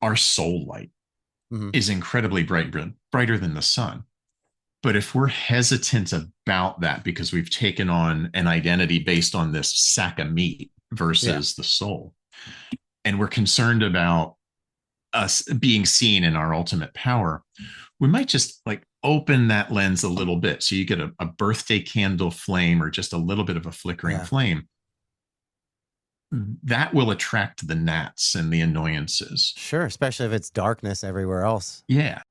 our soul light Hmm. is incredibly bright, brighter than the sun. But if we're hesitant about that because we've taken on an identity based on this sack of meat Yeah. versus the soul, and we're concerned about us being seen in our ultimate power, we might just like open that lens a little bit. So you get a birthday candle flame or just a little bit of a flickering Yeah. flame. That will attract the gnats and the annoyances. Sure. Especially if it's darkness everywhere else. Yeah.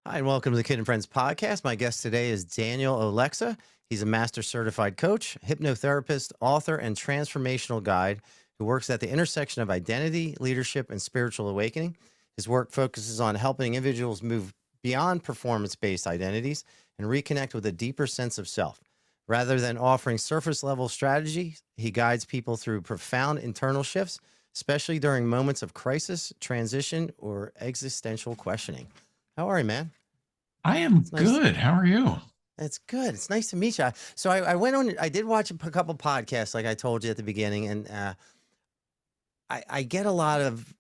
Hi, and welcome to the Kid and Friends podcast. My guest today is Daniel Olexa. He's a master certified coach, hypnotherapist, author, and transformational guide who works at the intersection of identity, leadership, and spiritual awakening. His work focuses on helping individuals move beyond performance-based identities and reconnect with a deeper sense of self. Rather than offering surface-level strategy, he guides people through profound internal shifts, especially during moments of crisis, transition, or existential questioning. How are you, man? I am It's nice. good. How are you? It's good. It's nice to meet you. So I went on. I did watch a couple podcasts, like I told you at the beginning, and I get a lot of.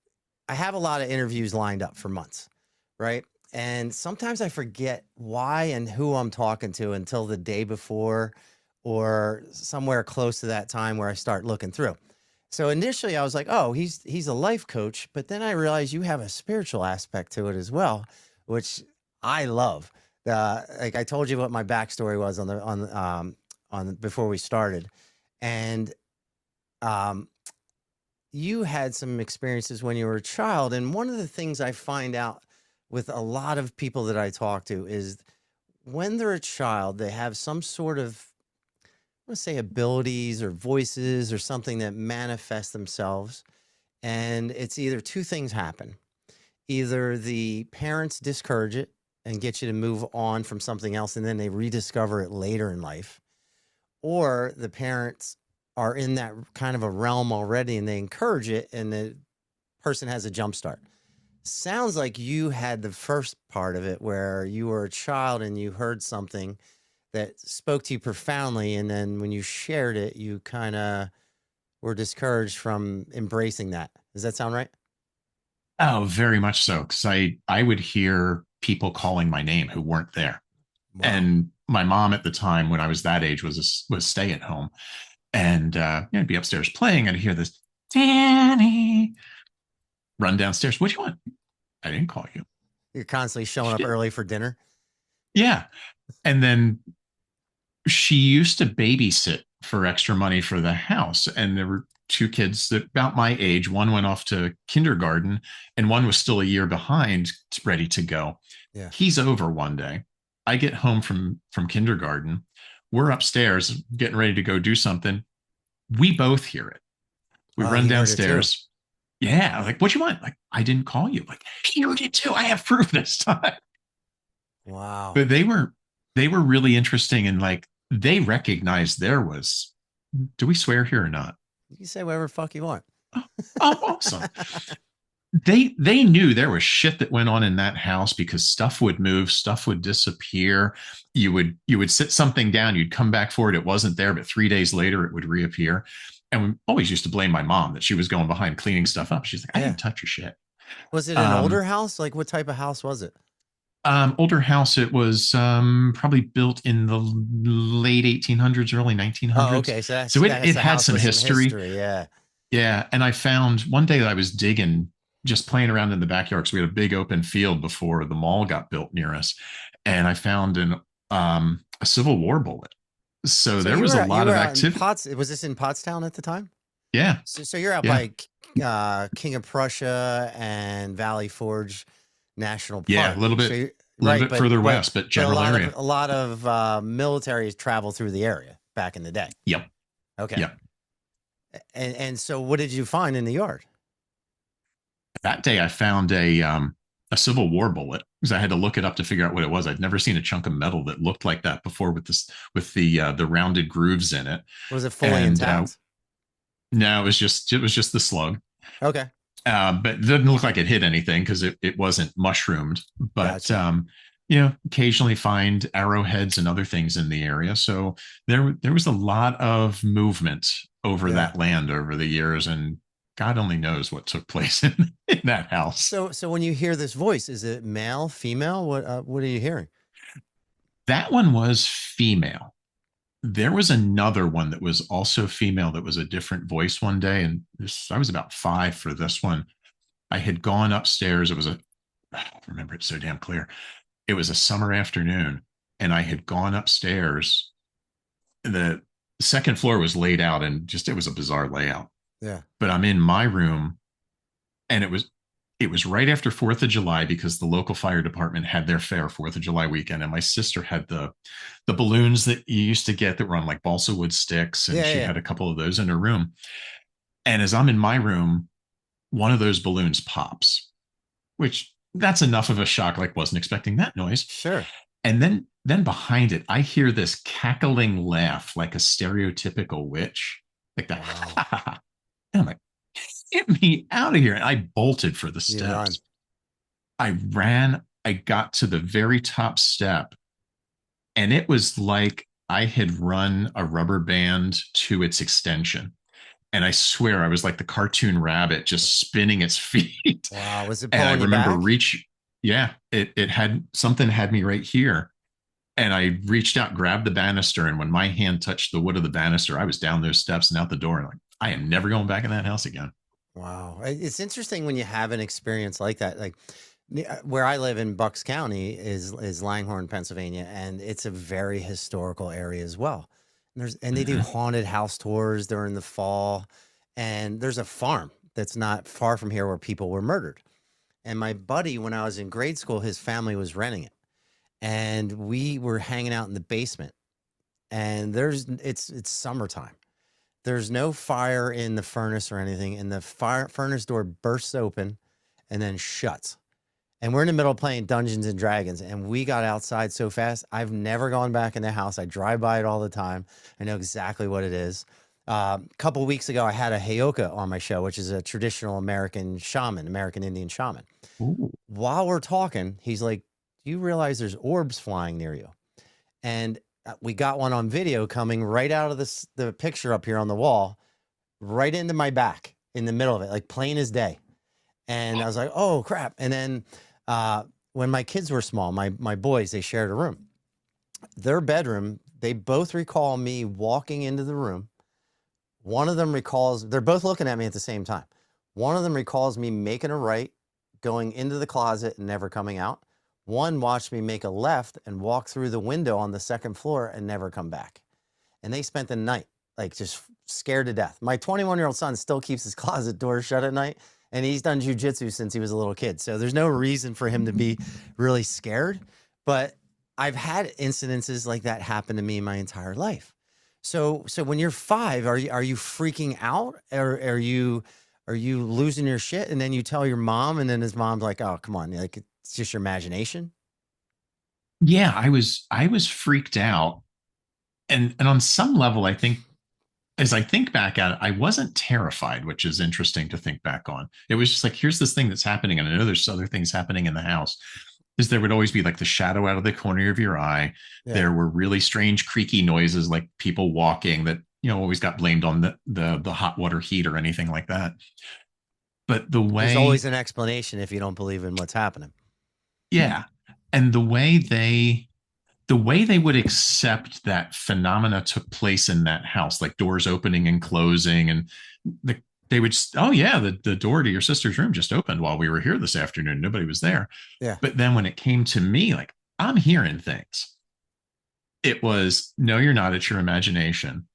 I have a lot of interviews lined up for months, right? And sometimes I forget why and who I'm talking to until the day before, or somewhere close to that time where I start looking through. So initially, I was like, "Oh, he's a life coach," but then I realized you have a spiritual aspect to it as well, which I love. Like I told you what my backstory was on before we started, and um, you had some experiences when you were a child, and one of the things I find out with a lot of people that I talk to is when they're a child, they have some sort of, let's say, abilities or voices or something that manifest themselves, and it's either two things happen. Either the parents discourage it and get you to move on from something else, and then they rediscover it later in life, or the parents are in that kind of a realm already and they encourage it, and the person has a jump start. Sounds like you had the first part of it where you were a child and you heard something that spoke to you profoundly, and then when you shared it, you kind of were discouraged from embracing that. Does that sound right? Oh, very much so. Because I would hear people calling my name who weren't there, Wow. and my mom at the time when I was that age was stay at home, and I'd be upstairs playing, and I'd hear this Danny run downstairs. What do you want? I didn't call you. You're constantly showing She up did. early for dinner. Yeah, and then she used to babysit for extra money for the house. And there were two kids that about my age. One went off to kindergarten and one was still a year behind, ready to go. Yeah. He's over one day. I get home from kindergarten. We're upstairs getting ready to go do something. We both hear it. We Oh, run he heard it too. downstairs. Yeah, like, what you want? Like, I didn't call you. Like, he heard it too. I have proof this time. Wow. But they were really interesting, and like they recognized there was, do we swear here or not? You can say whatever the fuck you want. Oh, oh, awesome. They knew there was shit that went on in that house because stuff would move, stuff would disappear. You would sit something down, you'd come back for it, it wasn't there, but 3 days later it would reappear. And we always used to blame my mom that she was going behind cleaning stuff up. She's like, I Yeah. didn't touch your shit. Was it an um older house? Like what type of house was it? Older house. It was probably built in the late 1800s, early Oh, 1900s. okay. So So it that's a had house some with some history. history. Yeah. Yeah. And I found one day that I was digging, just playing around in the backyard because we had a big open field before the mall got built near us. And I found a Civil War bullet. So So there was a you lot were of out in activity. Potts. Was this in Pottstown at the time? Yeah. So you're out Yeah. by King of Prussia and Valley Forge National Yeah. A Park. little So bit, you're, a little right, bit further west, but but general area. a lot of military travel through the area back in the day. Yep. Okay. Yep. And so what did you find in the yard? That day I found a Civil War bullet because I had to look it up to figure out what it was. I'd never seen a chunk of metal that looked like that before with this with the rounded grooves in it. Was it fully And intact? no, it was just the slug. Okay. But it didn't look like it hit anything because it wasn't mushroomed. But Gotcha. occasionally find arrowheads and other things in the area. So there was a lot of movement over Yeah. that land over the years, and God only knows what took place in that house. So when you hear this voice, is it male, female? What are you hearing? That one was female. There was another one that was also female that was a different voice one day. And I was about 5 for this one. I had gone upstairs. I remember it so damn clear. It was a summer afternoon, and I had gone upstairs. The second floor was laid out, and it was a bizarre layout. Yeah. But I'm in my room, and it was right after 4th of July, because the local fire department had their fair 4th of July weekend. And my sister had the balloons that you used to get that were on like balsa wood sticks. And Yeah. she Yeah. had a couple of those in her room. And as I'm in my room, one of those balloons pops, which that's enough of a shock. Like, wasn't expecting that noise. Sure. And then behind it, I hear this cackling laugh, like a stereotypical witch, like that. Wow. And I'm like, get me out of here. And I bolted for the You run. steps. I ran. I got to the very top step, and it was like I had run a rubber band to its extension. And I swear I was like the cartoon rabbit just spinning its feet. Wow. Was it And I pulling you remember back? yeah, it had something had me right here. And I reached out, grabbed the banister, and when my hand touched the wood of the banister, I was down those steps and out the door. And like, I am never going back in that house again. Wow. It's interesting when you have an experience like that. Like where I live in Bucks County is Langhorne, Pennsylvania, and it's a very historical area as well. And they do Mhm. haunted house tours during the fall. And there's a farm that's not far from here where people were murdered. And my buddy, when I was in grade school, his family was renting it. And we were hanging out in the basement. And it's summertime. There's no fire in the furnace or anything, and the furnace door bursts open and then shuts. And we're in the middle of playing Dungeons and Dragons, and we got outside so fast. I've never gone back in the house. I drive by it all the time. I know exactly what it is. A couple weeks ago, I had a Heyoka on my show, which is a traditional American shaman, American Indian shaman. Ooh. While we're talking, he's like, "Do you realize there's orbs flying near you?" And we got one on video coming right out of the picture up here on the wall, right into my back in the middle of it, like plain as day. And I was like, oh crap. And then when my kids were small, my boys, they shared a room. Their bedroom, they both recall me walking into the room. One of them recalls, they're both looking at me at the same time. One of them recalls me making a right, going into the closet and never coming out. One watched me make a left and walk through the window on the second floor and never come back. And they spent the night like just scared to death. My 21-year-old son still keeps his closet door shut at night, and he's done jujitsu since he was a little kid. So there's no reason for him to be really scared. But I've had incidences like that happen to me my entire life. So when you're 5, are you freaking out, or are you losing your shit? And then you tell your mom, and then his mom's like, "Oh, come on, like it's just your imagination." Yeah, I was freaked out. And on some level, I think as I think back at it, I wasn't terrified, which is interesting to think back on. It was just like, here's this thing that's happening, and I know there's other things happening in the house. Is there would always be like the shadow out of the corner of your eye. Yeah. There were really strange creaky noises, like people walking, that always got blamed on the hot water heat or anything like that. But There's always an explanation if you don't believe in what's happening. yeah, and the way they would accept that phenomena took place in that house, like doors opening and closing, and they would, oh yeah, the door to your sister's room just opened while we were here this afternoon. Nobody was there. Yeah. But then when it came to me, like, I'm hearing things. It was, no, you're not. It's your imagination.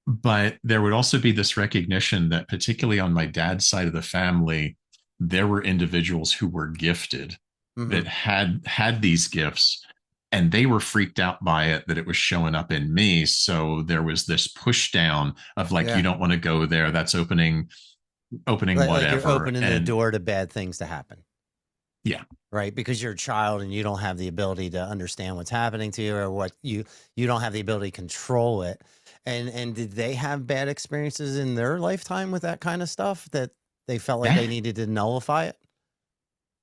But there would also be this recognition that, particularly on my dad's side of the family, there were individuals who were gifted, that had these gifts, and they were freaked out by it, that it was showing up in me. So there was this push down of like, you don't want to go there. That's opening whatever. Like you're opening the door to bad things to happen. Yeah. Right. Because you're a child and you don't have the ability to understand what's happening to you, or what you don't have the ability to control it. And did they have bad experiences in their lifetime with that kind of stuff that they felt like they needed to nullify it?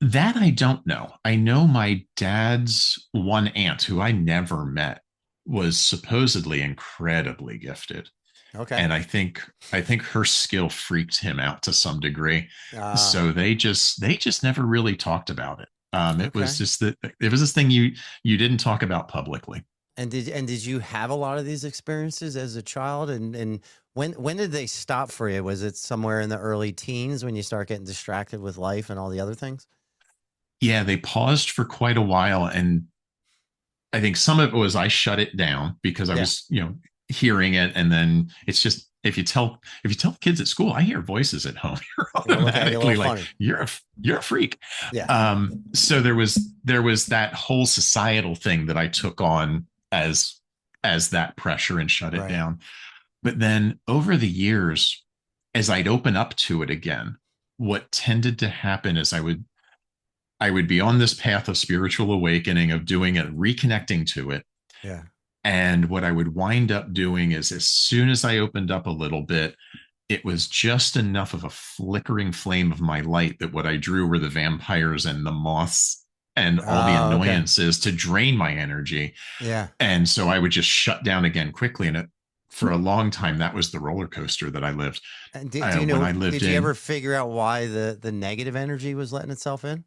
That I don't know. I know my dad's one aunt, who I never met, was supposedly incredibly gifted. Okay. And I think her skill freaked him out to some degree. Ah, So they just never really talked about it. It was okay. just that it was this thing you didn't talk about publicly. And did you have a lot of these experiences as a child? And when did they stop for you? Was it somewhere in the early teens when you start getting distracted with life and all the other things? Yeah, they paused for quite a while, and I think some of it was I shut it down because I Yeah. was, hearing it, and then it's just if you tell kids at school, I hear voices at home, you're They're gonna look at you a little automatically like funny. you're a freak. Yeah. So there was that whole societal thing that I took on as that pressure and shut it Right. down. But then over the years, as I'd open up to it again, what tended to happen is I would be on this path of spiritual awakening, of doing it, reconnecting to it. Yeah. And what I would wind up doing is, as soon as I opened up a little bit, it was just enough of a flickering flame of my light that what I drew were the vampires and the moths and all the Oh, okay. annoyances to drain my energy. Yeah. And so I would just shut down again quickly. And for a long time, that was the roller coaster that I lived. And do you When know, I lived did you ever in, figure out why the negative energy was letting itself in?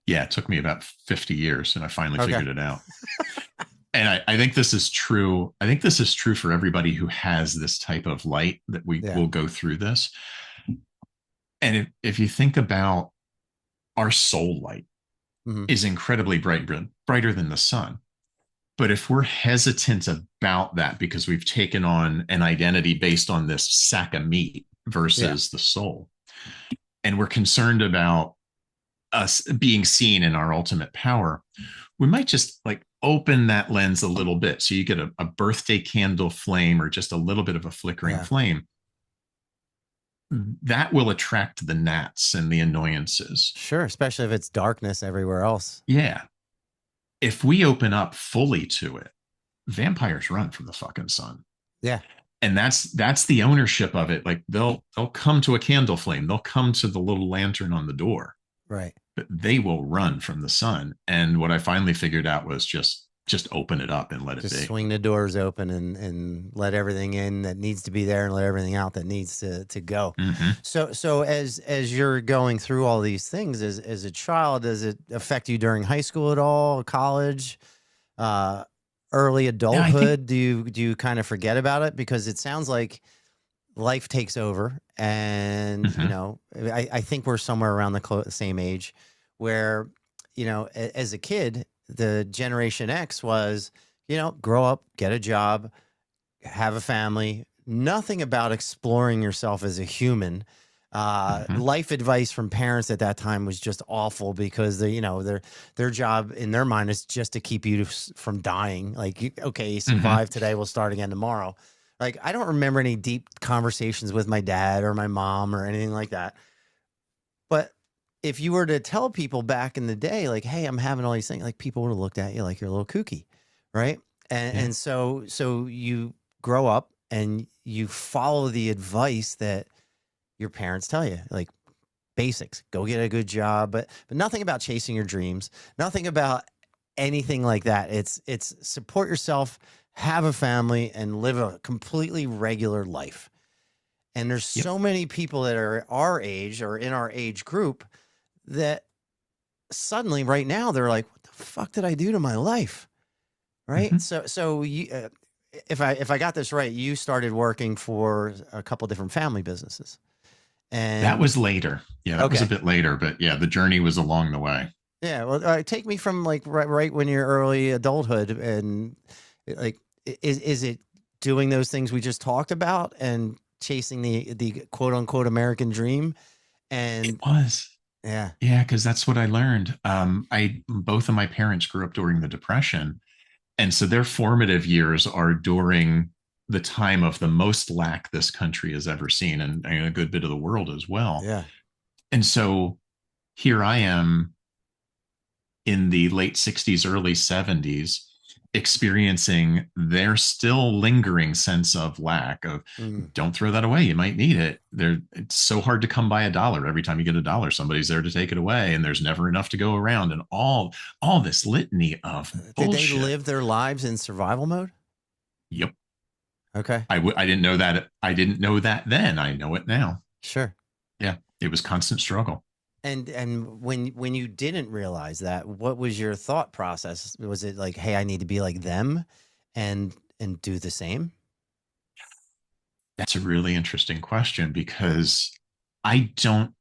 yeah, it took me about 50 years and I finally Okay. figured it out. And I think this is true. I think this is true for everybody who has this type of light, that we Yeah. will go through this. And if you think about our soul light Hmm. is incredibly bright, brighter than the sun. But if we're hesitant about that because we've taken on an identity based on this sack of meat Yeah. versus the soul, and we're concerned about us being seen in our ultimate power, we might just like open that lens a little bit. So you get a birthday candle flame or just a little bit of a flickering Yeah. flame. That will attract the gnats and the annoyances. Sure. Especially if it's darkness everywhere else. Yeah. If we open up fully to it, vampires run from the fucking sun. Yeah. And that's the ownership of it. Like they'll come to a candle flame, they'll come to the little lantern on the door, Right. but they will run from the sun. And what I finally figured out was just open it up and let it Just be. swing the doors open and let everything in that needs to be there and let everything out that needs to go. Mm-hmm. So as you're going through all these things as a child, does it affect you during high school at all, college, uh, early Yeah, I think. adulthood? Do you kind of forget about it because it sounds like life takes over, and Mm-hmm. I think we're somewhere around the same age where as a kid, the Generation X was, grow up, get a job, have a family, nothing about exploring yourself as a human. Mm-hmm. Life advice from parents at that time was just awful because their job in their mind is just to keep you from dying. Like, okay, you Mm-hmm. survive today, we'll start again tomorrow. Like, I don't remember any deep conversations with my dad or my mom or anything like that. But if you were to tell people back in the day, like, "Hey, I'm having all these things," like people would have looked at you like you're a little kooky, right? And Yeah. and so you grow up and you follow the advice that your parents tell you, like basics, go get a good job, but nothing about chasing your dreams, nothing about anything like that. It's support yourself, have a family, and live a completely regular life. And there's Yep. so many people that are our age or in our age group that suddenly right now they're like, what the fuck did I do to my life? Right. Mm-hmm. So you, if I got this right, you started working for a couple different family businesses. That And was later. Yeah, that was a okay. bit later, but yeah, the journey was along the way. Yeah. Well, take me from like right when you're early adulthood and like, is it doing those things we just talked about and chasing the quote unquote American dream? It And was. yeah, Yeah, because that's what I learned. I Both of my parents grew up during the Depression, and so their formative years are during the time of the most lack this country has ever seen, and a good bit of the world as well. yeah, And so here I am in the late 60s, early 70s, experiencing their still lingering sense of lack of, Mm. don't throw that away, you might need it. It's so hard to come by a dollar. Every time you get a dollar, somebody's there to take it away, and there's never enough to go around, and all this litany of Did they bullshit. live their lives in survival mode? Yep. Okay. I didn't know that. I didn't know that then. I know it now. Sure. Yeah, it was constant struggle. And when you didn't realize that, what was your thought process? Was it like, hey, I need to be like them and do the same? That's a really interesting question, because I don't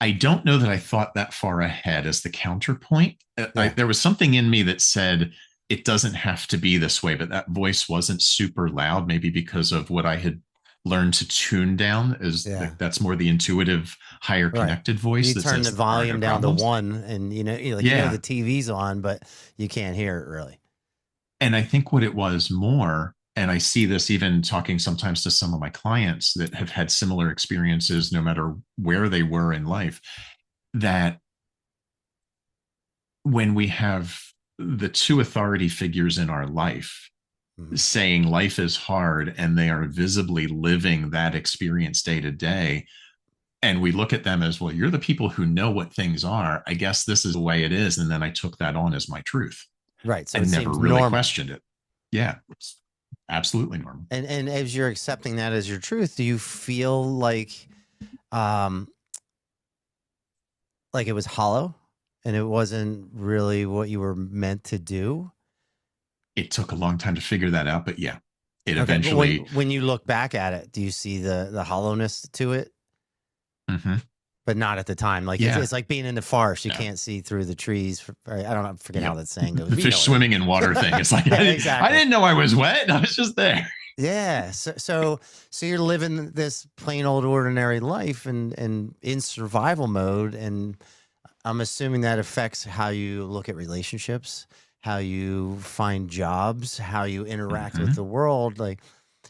I don't know that I thought that far ahead as the counterpoint. Yeah. There was something in me that said it doesn't have to be this way, but that voice wasn't super loud, maybe because of what I had learned to tune down. Yeah. That's more the intuitive, higher Right. connected voice You that turn says the there are no volume down to problems. one and the Yeah. TV's on, but you can't hear it really. And I think what it was more, and I see this even talking sometimes to some of my clients that have had similar experiences, no matter where they were in life, that when we have the two authority figures in our life Mhm. saying life is hard, and they are visibly living that experience day to day, and we look at them as, well, you're the people who know what things are, I guess this is the way it is, and then I took that on as my truth Right. So it and never seems really normal. questioned it. Yeah, it's absolutely normal. And as you're accepting that as your truth, do you feel um like it was hollow and it wasn't really what you were meant to do? It took a long time to figure that out, but yeah, it Okay, but eventually. when you look back at it, do you see the hollowness to it? Mhm. But not at the time. Like Yeah, it's like being in the forest. You no, can't see through the trees. I don't know. I forget how yep. that saying goes. The But you know fish what I swimming in water mean. thing, it's like, Yeah, I exactly. didn't know I was wet, I was just there. Yeah. So you're living this plain old ordinary life and in survival mode. And I'm assuming that affects how you look at relationships, how you find jobs, how you interact with the Mhm. world. Like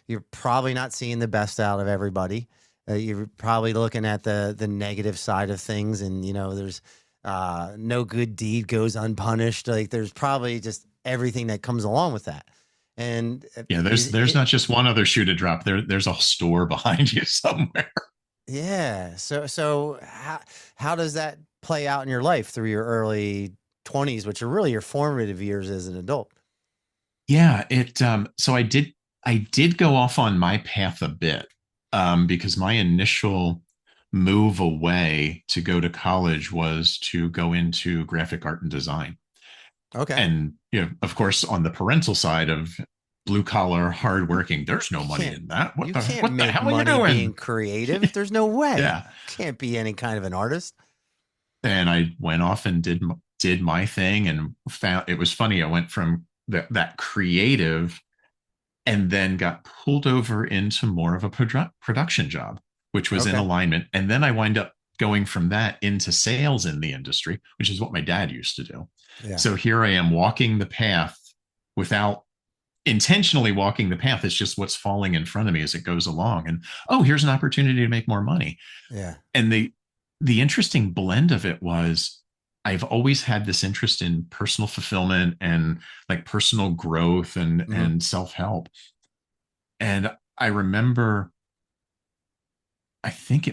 you're probably not seeing the best out of everybody. You're probably looking at the negative side of things, and there's no good deed goes unpunished. Like there's probably just everything that comes along with that. And Yeah, there's it not just one other shoe to drop. There's a store behind you somewhere. yeah. So how does that play out in your life through your early 20s, which are really your formative years as an adult? Yeah, so I did go off on my path a bit, because my initial move away to go to college was to go into graphic art and design. Okay. And of course, on the parental side of blue collar, hardworking, there's no You money can't in that. What you the can't what the make hell are you money being doing? creative. There's no way. Yeah. Can't be any kind of an artist. And I went off and did my thing, and found it was funny. I went from that creative, and then got pulled over into more of a production job, which was in Okay. alignment. And then I wind up going from that into sales in the industry, which is what my dad used to do. Yeah. So here I am walking the path without intentionally walking the path. It's just what's falling in front of me as it goes along. And oh, here's an opportunity to make more money. Yeah. And the interesting blend of it was, I've always had this interest in personal fulfillment and like personal growth and Mhm. self-help. And I remember, I think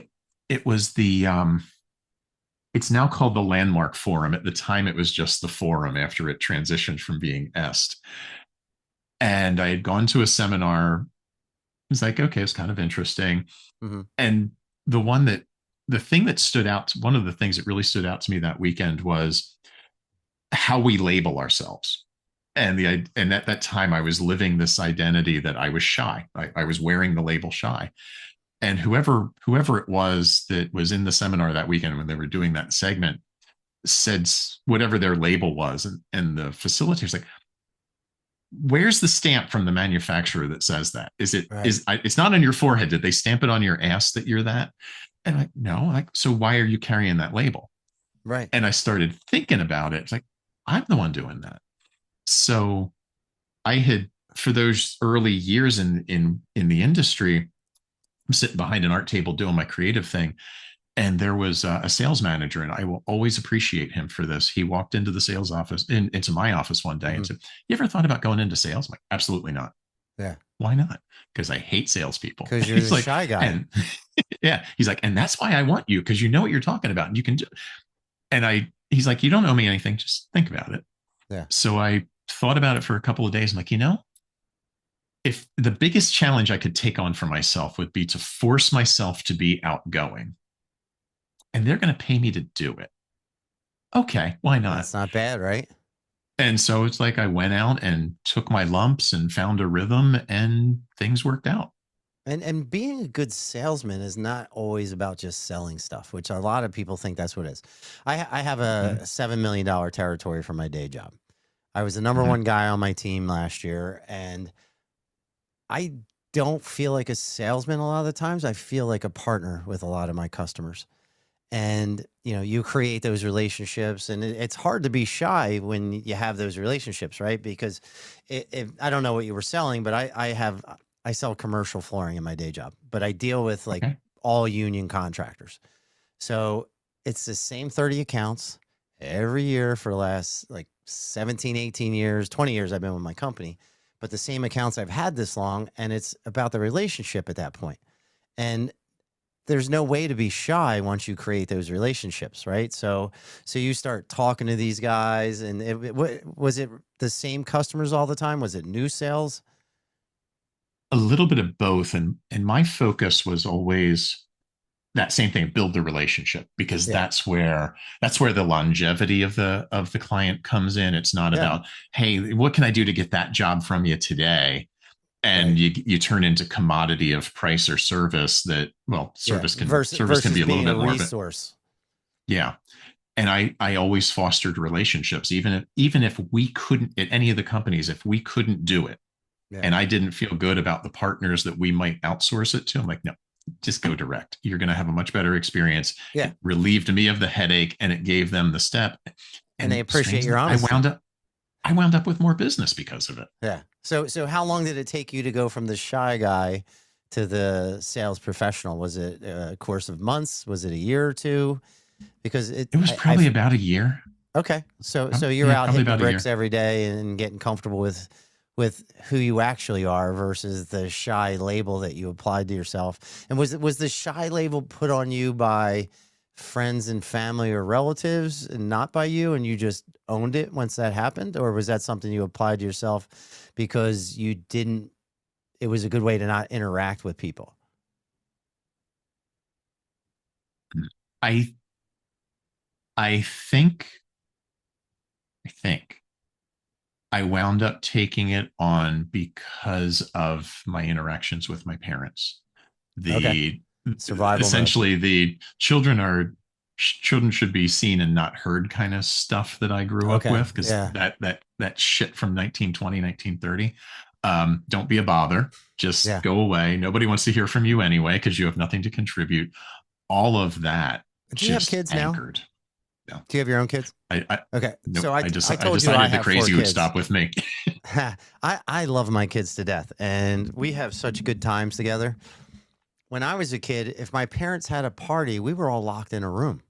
it was it's now called the Landmark Forum. At the time it was just the forum after it transitioned from being est. And I had gone to a seminar. It was like, okay, it's kind of interesting. Mhm. And the one that the thing that stood out, one of the things that really stood out to me that weekend was how we label ourselves. And at that time I was living this identity that I was shy. I was wearing the label shy. And whoever it was that was in the seminar that weekend when they were doing that segment said whatever their label was, and the facilitator's like, where's the stamp from the manufacturer that says that? Right. It's not on your forehead. Did they stamp it on your ass that you're that? And like, no. Like, so why are you carrying that label? Right. And I started thinking about it. It's like, I'm the one doing that. So I had, for those early years in the industry, I'm sitting behind an art table doing my creative thing. And there was a sales manager, and I will always appreciate him for this. He walked into the sales office, into my office one day, and said, "You ever thought about going into sales?" I'm like, "Absolutely not." Yeah. Why not? Because I hate salespeople. Because you're He's the like, shy guy. and yeah, he's like, and that's why I want you, because you know what you're talking about, and you can do. And he's like, you don't owe me anything. Just think about it. Yeah. So I thought about it for a couple of days. I'm like, if the biggest challenge I could take on for myself would be to force myself to be outgoing, and they're going to pay me to do it. Okay, why not? That's not bad, right? And so it's like I went out and took my lumps and found a rhythm, and things worked out. And being a good salesman is not always about just selling stuff, which a lot of people think that's what it is. I have a $7 million territory for my day job. I was the number one guy on my team last year, and I don't feel like a salesman a lot of the times. I feel like a partner with a lot of my customers. And, you create those relationships, and it's hard to be shy when you have those relationships, right? Because I don't know what you were selling, but I sell commercial flooring in my day job, but I deal with like all union contractors. So it's the same 30 accounts every year for the last like 17, 18 years, 20 years I've been with my company, but the same accounts I've had this long, and it's about the relationship at that point. And there's no way to be shy once you create those relationships, right? So you start talking to these guys, and was it the same customers all the time? Was it new sales? A little bit of both, and my focus was always that same thing: build the relationship, because that's where the longevity of the client comes in. It's not about, hey, what can I do to get that job from you today? And you turn into commodity of price or service. That, well, service can be a little bit more resource. Yeah. And I always fostered relationships, even if we couldn't, at any of the companies, if we couldn't do it, and I didn't feel good about the partners that we might outsource it to, I'm like, no, just go direct. You're going to have a much better experience. Yeah. It relieved me of the headache, and it gave them the step. And they appreciate your honesty. I wound up with more business because of it. Yeah. So how long did it take you to go from the shy guy to the sales professional? Was it a course of months? Was it a year or two? Because it was probably about a year. Okay. So you're out hitting bricks every day and getting comfortable with who you actually are versus the shy label that you applied to yourself. And was the shy label put on you by friends and family or relatives and not by you, and you just owned it once that happened? Or was that something you applied to yourself because it was a good way to not interact with people? I think I wound up taking it on because of my interactions with my parents. Survival essentially mode. The children should be seen and not heard kind of stuff that I grew up with, because that shit from 1920, 1930. Don't be a bother. Just go away. Nobody wants to hear from you anyway, because you have nothing to contribute. All of that. Do you have kids anchored. now? No. Do you have your own kids? Okay. Nope. So I decided the crazy would stop with me. I love my kids to death, and we have such good times together. When I was a kid, if my parents had a party, we were all locked in a room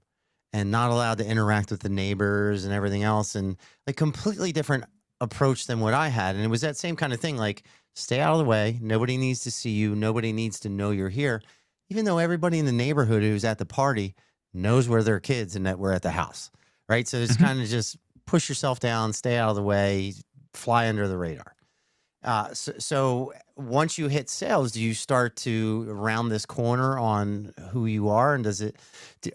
and not allowed to interact with the neighbors and everything else, and a completely different approach than what I had. And it was that same kind of thing, like, stay out of the way. Nobody needs to see you. Nobody needs to know you're here, even though everybody in the neighborhood who's at the party knows where their kids and that we're at the house, right? So it's kind of just push yourself down, stay out of the way, fly under the radar. So once you hit sales, do you start to round this corner on who you are? And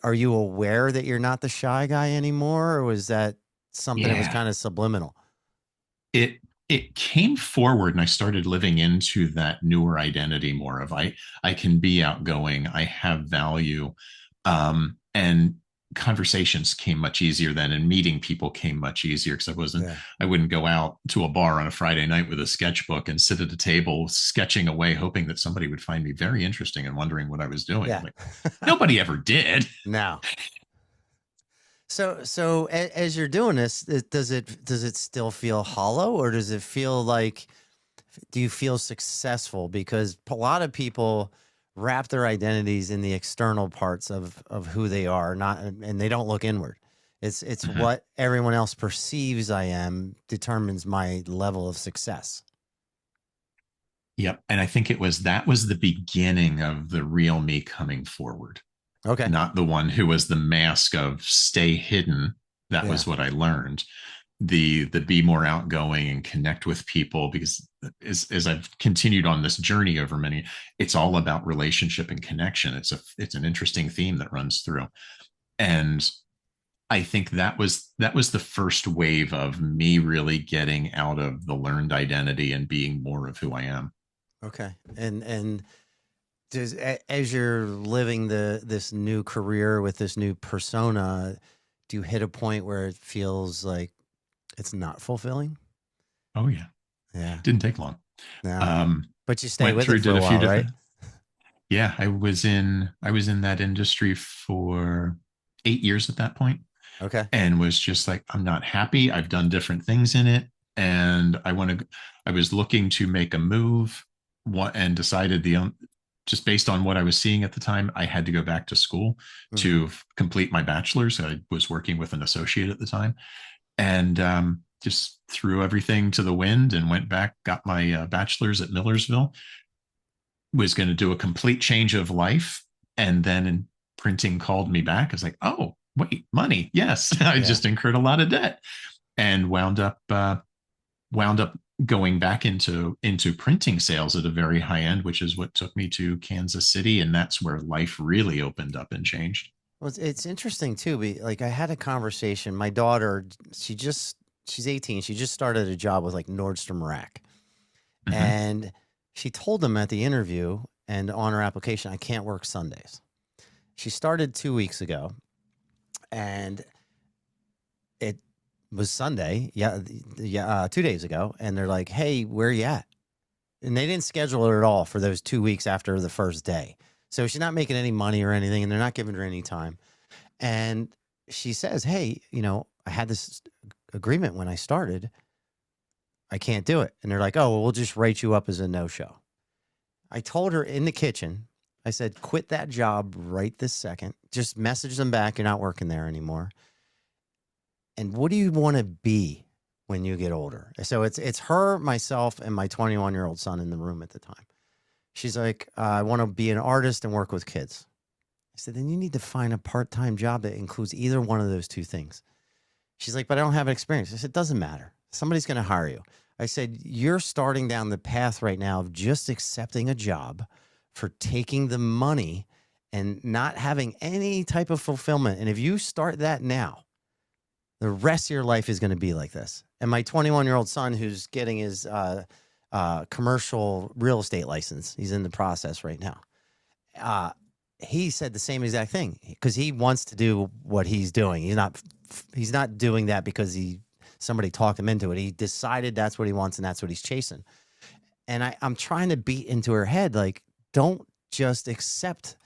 are you aware that you're not the shy guy anymore? Or was that something that was kind of subliminal? It came forward, and I started living into that newer identity more of, I can be outgoing. I have value. And conversations came much easier then, and meeting people came much easier, because I wouldn't go out to a bar on a Friday night with a sketchbook and sit at a table sketching away, hoping that somebody would find me very interesting and wondering what I was doing. Like, nobody ever did. No. So as you're doing this, does it still feel hollow, or does it feel like, do you feel successful? Because a lot of people wrap their identities in the external parts of who they are, not, and they don't look inward. It's Mhm. what everyone else perceives I am determines my level of success. Yep. And I think that was the beginning of the real me coming forward, Okay. not the one who was the mask of stay hidden. That Yeah. was what I learned. The be more outgoing and connect with people, because as I've continued on this journey over many, it's all about relationship and connection. It's an interesting theme that runs through. And I think that was the first wave of me really getting out of the learned identity and being more of who I am. Okay. And does as you're living this new career with this new persona, do you hit a point where it feels like it's not fulfilling? Oh yeah. Yeah. Didn't take long. No. Um, But you stay Went with it through, for did a a few while, right? different. Yeah, I was in that industry for 8 years at that point, Okay. and was just like, I'm not happy. I've done different things in it, and I was looking to make a move, and decided just based on what I was seeing at the time, I had to go back to school Hmm. to complete my bachelor's. I was working with an associate at the time, and just threw everything to the wind and went back, got my bachelor's at Millersville, was going to do a complete change of life. And then printing called me back. I was like, oh, wait, money. Yes. I Yeah. just incurred a lot of debt, and wound up going back into printing sales at a very high end, which is what took me to Kansas City. And that's where life really opened up and changed. Well, it's interesting too. Like I had a conversation. My daughter, she's 18. She just started a job with like Nordstrom Rack, Mm-hmm. and she told them at the interview and on her application, I can't work Sundays. She started 2 weeks ago, and it was Sunday. Yeah, yeah, 2 days ago, and they're like, "Hey, where you at?" And they didn't schedule her at all for those 2 weeks after the first day. So she's not making any money or anything, and they're not giving her any time. And she says, "Hey, I had this agreement when I started. I can't do it." And they're like, "Oh, well, we'll just write you up as a no-show." I told her in the kitchen, I said, "Quit that job right this second. Just message them back. You're not working there anymore. And what do you want to be when you get older?" So it's her, myself, and my 21-year-old son in the room at the time. She's like, "I want to be an artist and work with kids." I said, "Then you need to find a part-time job that includes either one of those two things." She's like, "But I don't have experience." I said, "Doesn't matter. Somebody's going to hire you." I said, "You're starting down the path right now of just accepting a job for taking the money and not having any type of fulfillment. And if you start that now, the rest of your life is going to be like this." And my 21-year-old son, who's getting his commercial real estate license, he's in the process right now. Uh, he said the same exact thing because he wants to do what he's doing. He's not doing that because somebody talked him into it. He decided that's what he wants and that's what he's chasing. And I'm trying to beat into her head, like, don't just accept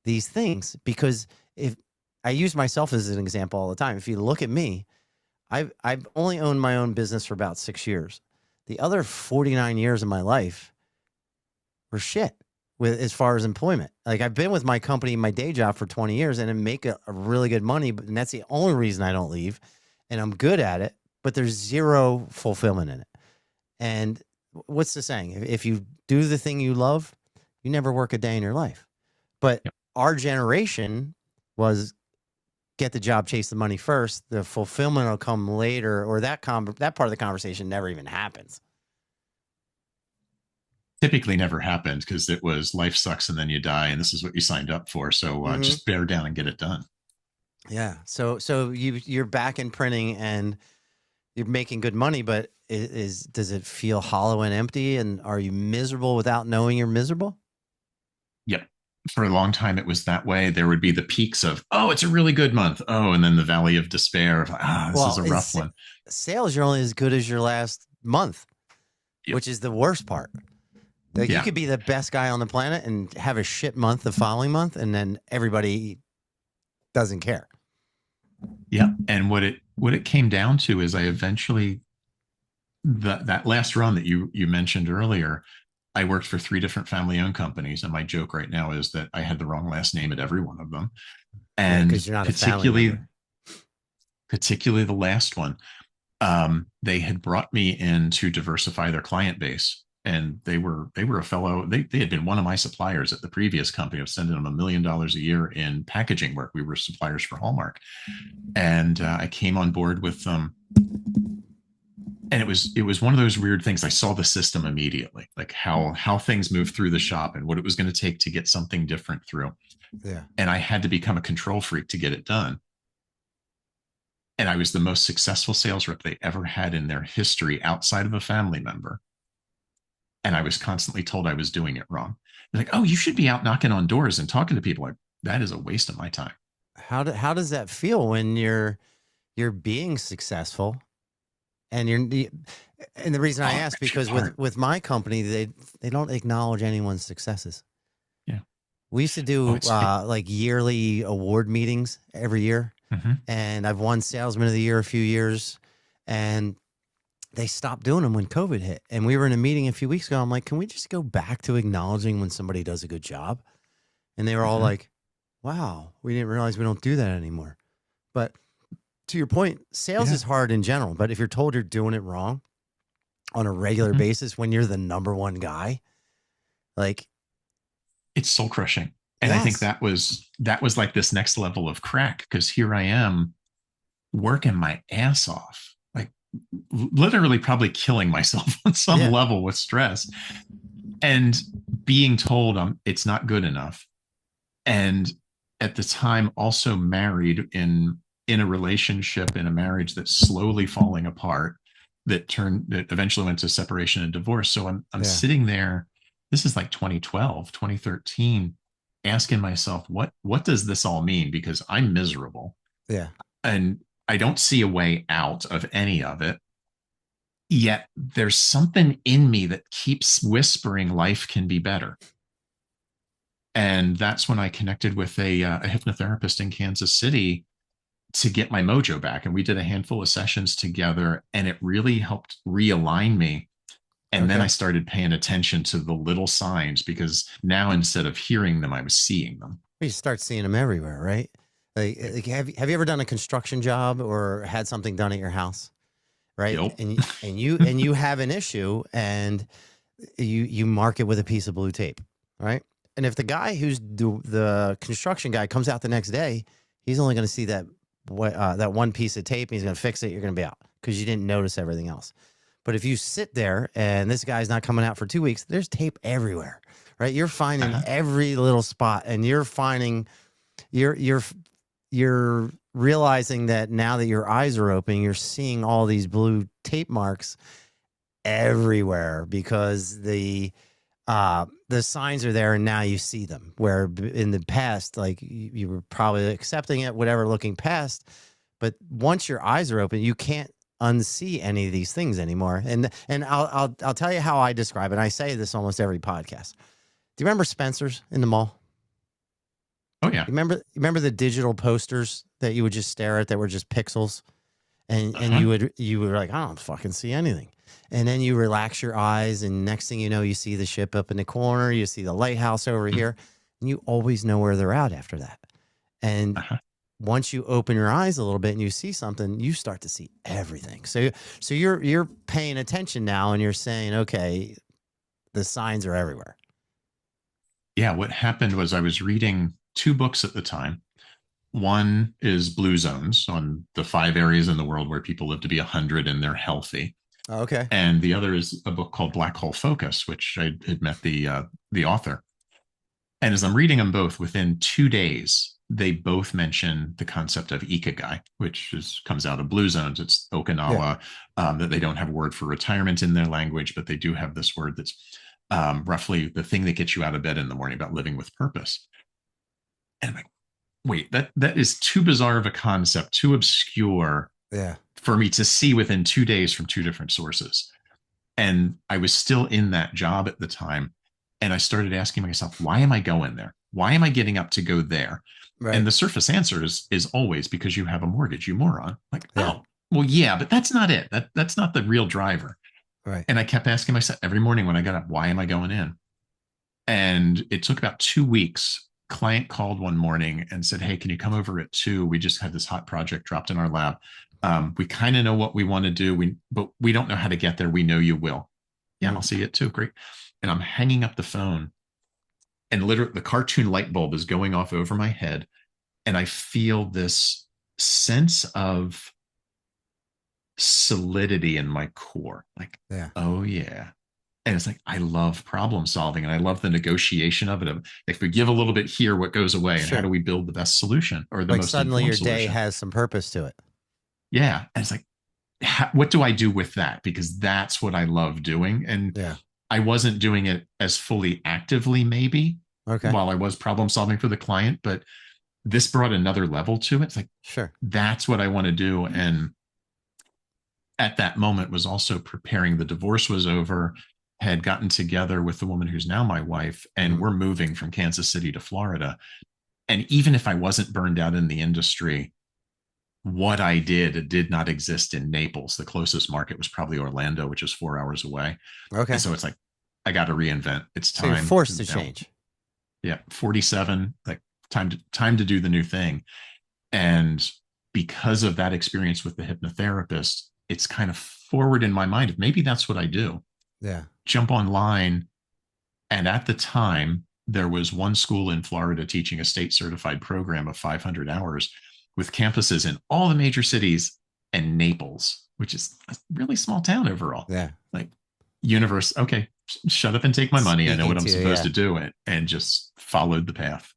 these things, because if I use myself as an example all the time, if you look at me, I've only owned my own business for about 6 years. The other 49 years of my life were shit with as far as employment. Like I've been with my company, my day job for 20 years and I make a really good money, and that's the only reason I don't leave. And I'm good at it, but there's zero fulfillment in it. And what's the saying? If you do the thing you love, you never work a day in your life. But Yep. our generation was get the job, chase the money first. The fulfillment will come later, or that part of the conversation never even happens. Typically never happened, because it was life sucks and then you die, and this is what you signed up for. So Mm-hmm. just bear down and get it done. Yeah. So you're back in printing and you're making good money, but does it feel hollow and empty? And are you miserable without knowing you're miserable? Yep. For a long time, it was that way. There would be the peaks of, oh, it's a really good month. Oh, and then the valley of despair of, this is Well, a rough one. sales, you're only as good as your last month, Yep. which is the worst part. Like you Yeah. could be the best guy on the planet and have a shit month the following month, and then everybody doesn't care. Yeah. And what it came down to is I eventually, that last run that you mentioned earlier, I worked for 3 different family-owned companies, and my joke right now is that I had the wrong last name at every one of them. Yeah, And because you're not a family particularly, member. particularly the last one, they had brought me in to diversify their client base. And they were a fellow, they had been one of my suppliers at the previous company. I was sending them $1 million a year in packaging work. We were suppliers for Hallmark. And I came on board with them. And it was one of those weird things. I saw the system immediately, like how things move through the shop and what it was going to take to get something different through. Yeah. And I had to become a control freak to get it done. And I was the most successful sales rep they ever had in their history outside of a family member. And I was constantly told I was doing it wrong. They're like, oh, you should be out knocking on doors and talking to people. Like, that is a waste of my time. How does that feel when you're being successful and and the reason I ask, because with my company, they don't acknowledge anyone's successes. Yeah. We used to do like yearly award meetings every year. Mm-hmm. And I've won Salesman of the Year a few years, and they stopped doing them when COVID hit. And we were in a meeting a few weeks ago. I'm like, can we just go back to acknowledging when somebody does a good job? And they were all like, wow, we didn't realize we don't do that anymore. But to your point, sales is hard in general. But if you're told you're doing it wrong on a regular basis when you're the number one guy, like, it's soul crushing. And I think that was like this next level of crack, because here I am working my ass off, like literally probably killing myself on some level with stress, and being told it's not good enough. And at the time also married in a relationship, in a marriage that's slowly falling apart, that eventually went to separation and divorce. So I'm sitting there, this is like 2012, 2013, asking myself, what does this all mean? Because I'm miserable. Yeah. And I don't see a way out of any of it. Yet there's something in me that keeps whispering life can be better. And that's when I connected with a hypnotherapist in Kansas City to get my mojo back. And we did a handful of sessions together, and it really helped realign me. And then I started paying attention to the little signs, because now instead of hearing them, I was seeing them. You start seeing them everywhere, right? Like have you ever done a construction job or had something done at your house, right? Yep. And you have an issue, and you mark it with a piece of blue tape, right? And if the guy who's the construction guy comes out the next day, he's only going to see that one piece of tape, and he's going to fix it. You're going to be out because you didn't notice everything else. But if you sit there and this guy's not coming out for 2 weeks, there's tape everywhere, right? You're finding every little spot, and you're finding, you're realizing that now that your eyes are open, you're seeing all these blue tape marks everywhere, because the signs are there, and now you see them, where in the past, like you were probably accepting it, whatever, looking past. But once your eyes are open, you can't unsee any of these things anymore. And I'll tell you how I describe it. I say this almost every podcast. Do you remember Spencer's in the mall? Oh yeah. Remember the digital posters that you would just stare at that were just pixels, and you were like, I don't fucking see anything. And then you relax your eyes, and next thing you know, you see the ship up in the corner, you see the lighthouse over here, and you always know where they're at after that. And once you open your eyes a little bit and you see something, you start to see everything. So you're paying attention now, and you're saying, okay, the signs are everywhere. Yeah. What happened was I was reading 2 books at the time. One is Blue Zones, on the 5 areas in the world where people live to be 100 and they're healthy. Oh, okay. And the other is a book called Black Hole Focus, which I had met the author. And as I'm reading them both, within 2 days, they both mention the concept of ikigai, which comes out of Blue Zones. It's Okinawa, that they don't have a word for retirement in their language, but they do have this word that's roughly the thing that gets you out of bed in the morning, about living with purpose. And I'm like, wait, that is too bizarre of a concept, too obscure for me to see within 2 days from 2 different sources. And I was still in that job at the time. And I started asking myself, why am I going there? Why am I getting up to go there? Right. And the surface answer is always because you have a mortgage, you moron. Like, oh, well, yeah, but that's not it. That's not the real driver. Right. And I kept asking myself every morning when I got up, why am I going in? And it took about 2 weeks. Client called one morning and said, hey, can you come over at 2? We just had this hot project dropped in our lab. We kind of know what we want to do, but we don't know how to get there. We know you will. Yeah, Mm. I'll see you at 2. Great. And I'm hanging up the phone, and literally the cartoon light bulb is going off over my head. And I feel this sense of solidity in my core. Like, Yeah. oh yeah. And it's like, I love problem solving, and I love the negotiation of it. If we give a little bit here, what goes away, and how Sure. do we build the best solution or the Like most suddenly informed your day solution? has some purpose to it. Yeah. And it's like, what do I do with that? Because that's what I love doing. And Yeah. I wasn't doing it as fully actively, maybe, Okay. while I was problem solving for the client, but this brought another level to it. It's like, Sure. that's what I want to do. And at that moment was also preparing. The divorce was over, had gotten together with the woman who's now my wife, and Mhm. we're moving from Kansas City to Florida. And even if I wasn't burned out in the industry, what I did not exist in Naples. The closest market was probably Orlando, which is 4 hours away. And Okay. so it's like, I got to reinvent. It's So you're time. forced to Now, change. yeah, 47, like time to do the new thing. And because of that experience with the hypnotherapist, it's kind of forward in my mind of maybe that's what I do. Yeah. Jump online. And at the time, there was one school in Florida teaching a state certified program of 500 hours with campuses in all the major cities and Naples, which is a really small town overall. Yeah. Like, universe, okay, shut up and take my money. I know Speaking what I'm to you, supposed yeah. to do, and just followed the path.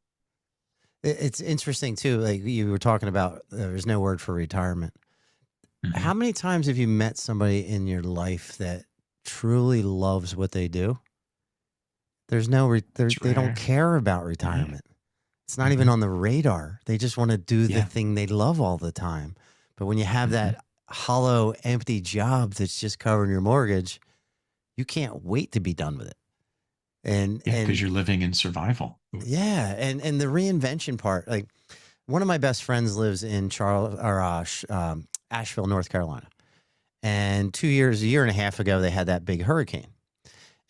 It's interesting too. Like you were talking about, there's no word for retirement. Mm-hmm. How many times have you met somebody in your life that truly loves what they do? There's no, It's they don't rare. care about Yeah. retirement. It's not even Mm-hmm. on the radar. They just want to do the Yeah. thing they love all the time. But when you have Mm-hmm. that hollow, empty job that's just covering your mortgage, you can't wait to be done with it. Yeah, because And you're living in survival. yeah, and the reinvention part. Like one of my best friends lives in Asheville, North Carolina, and a year and a half ago, they had that big hurricane,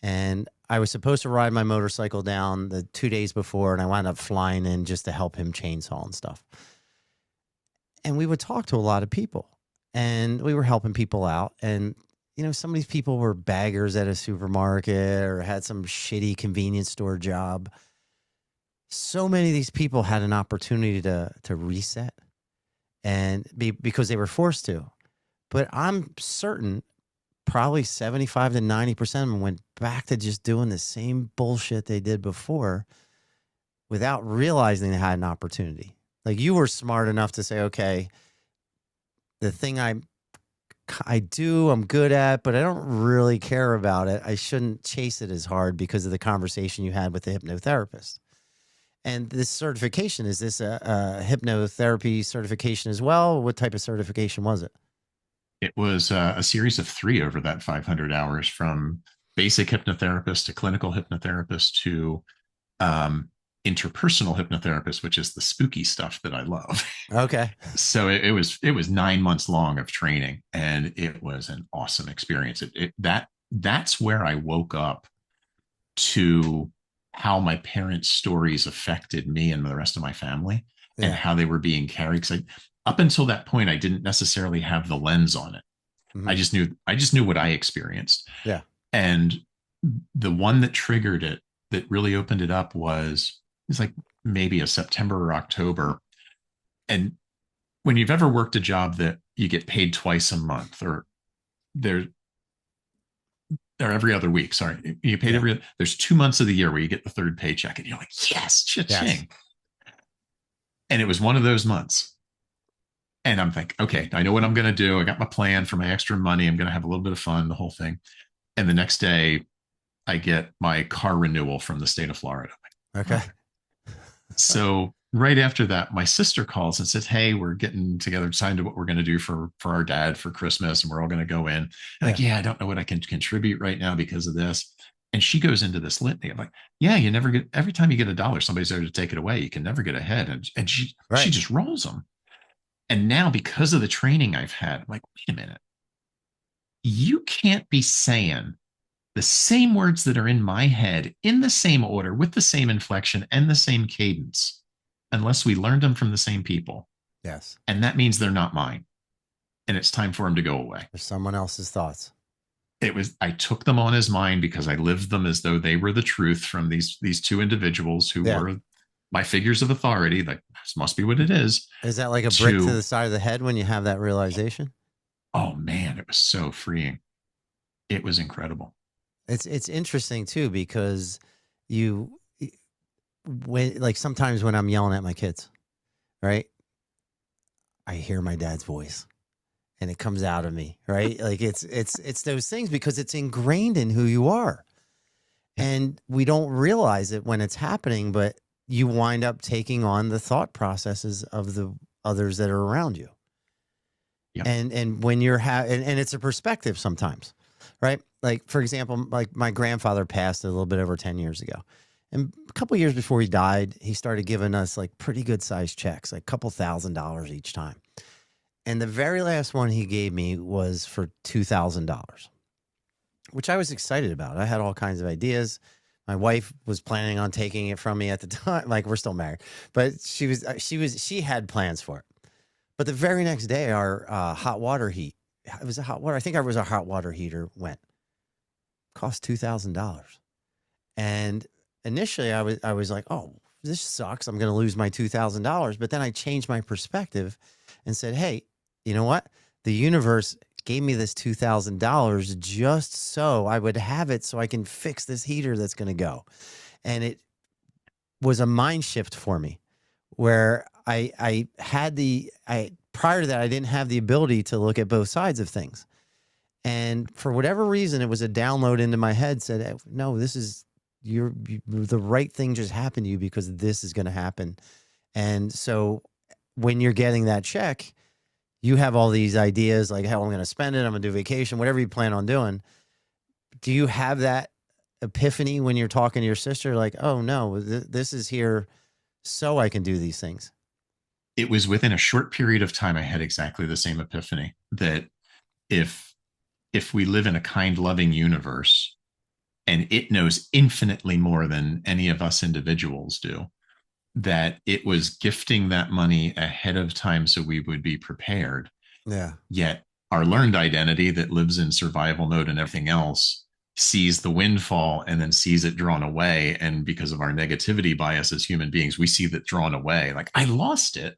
and I was supposed to ride my motorcycle down the 2 days before, and I wound up flying in just to help him chainsaw and stuff. And we would talk to a lot of people, and we were helping people out, and some of these people were baggers at a supermarket or had some shitty convenience store job. So many of these people had an opportunity to reset and because they were forced to. But I'm certain probably 75 to 90% of them went back to just doing the same bullshit they did before without realizing they had an opportunity. Like you were smart enough to say, okay, the thing I do, I'm good at, but I don't really care about it. I shouldn't chase it as hard because of the conversation you had with the hypnotherapist. And this certification, is this a hypnotherapy certification as well? What type of certification was it? It was a series of 3 over that 500 hours, from basic hypnotherapist to clinical hypnotherapist to um, interpersonal hypnotherapist, which is the spooky stuff that I love. Okay. So it was 9 months long of training, and it was an awesome experience. That's where I woke up to how my parents' stories affected me and the rest of my family, and Yeah. how they were being carried. Because up until that point, I didn't necessarily have the lens on it. Mm-hmm. I just knew what I experienced. Yeah. And the one that triggered it, that really opened it up, it's like maybe a September or October. And when you've ever worked a job that you get paid twice a month, or there or every other week, sorry, you get paid Yeah. there's 2 months of the year where you get the third paycheck, and you're like, yes, Yes. cha-ching. And it was one of those months. And I'm like, okay, I know what I'm going to do. I got my plan for my extra money. I'm going to have a little bit of fun, the whole thing. And the next day, I get my car renewal from the state of Florida. Okay. So right after that, my sister calls and says, hey, we're getting together, deciding what we're going to do for our dad for Christmas, and we're all going to go in. And like, yeah, I don't know what I can contribute right now because of this. And she goes into this litany. I'm like, yeah, you never get, every time you get $1, somebody's there to take it away. You can never get ahead. And she Right. just rolls them. And now, because of the training I've had, I'm like, wait a minute. you can't be saying the same words that are in my head in the same order with the same inflection and the same cadence unless we learned them from the same people. Yes. And that means they're not mine. And it's time for them to go away. Or someone else's thoughts. I took them on as mine because I lived them as though they were the truth from these two individuals who Yeah. were my figures of authority. Like, this must be what it is. Is that like a brick to the side of the head when you have that realization? Oh man, it was so freeing. It was incredible. It's interesting too, because when, like, sometimes when I'm yelling at my kids, right, I hear my dad's voice and it comes out of me, right? Like it's those things because it's ingrained in who you are. And we don't realize it when it's happening, but you wind up taking on the thought processes of the others that are around you. Yeah. And when you're and it's a perspective sometimes, right? Like, for example, like my grandfather passed a little bit over 10 years ago. And a couple of years before he died, he started giving us like pretty good sized checks, like a couple $1,000s each time. And the very last one he gave me was for $2,000, which I was excited about. I had all kinds of ideas. My wife was planning on taking it from me at the time. Like, we're still married, but she had plans for it. But the very next day, our hot water heat, it was a hot water. I think it was a hot water heater cost $2,000. And initially I was like, oh, this sucks. I'm going to lose my $2,000. But then I changed my perspective and said, hey, you know what? The universe gave me this $2,000 just so I would have it so I can fix this heater that's going to go. And it was a mind shift for me where I prior to that, I didn't have the ability to look at both sides of things. And for whatever reason, it was a download into my head said, no, this is the right thing just happened to you because this is going to happen. And so when you're getting that check, you have all these ideas like how I'm going to spend it. I'm going to do vacation, whatever you plan on doing. Do you have that epiphany when you're talking to your sister? Like, oh no, this is here so I can do these things. It was within a short period of time I had exactly the same epiphany that if we live in a kind, loving universe and it knows infinitely more than any of us individuals do, that it was gifting that money ahead of time so we would be prepared. Yeah. Yet our learned identity that lives in survival mode and everything else sees the windfall and then sees it drawn away. And because of our negativity bias as human beings, we see that drawn away. Like, I lost it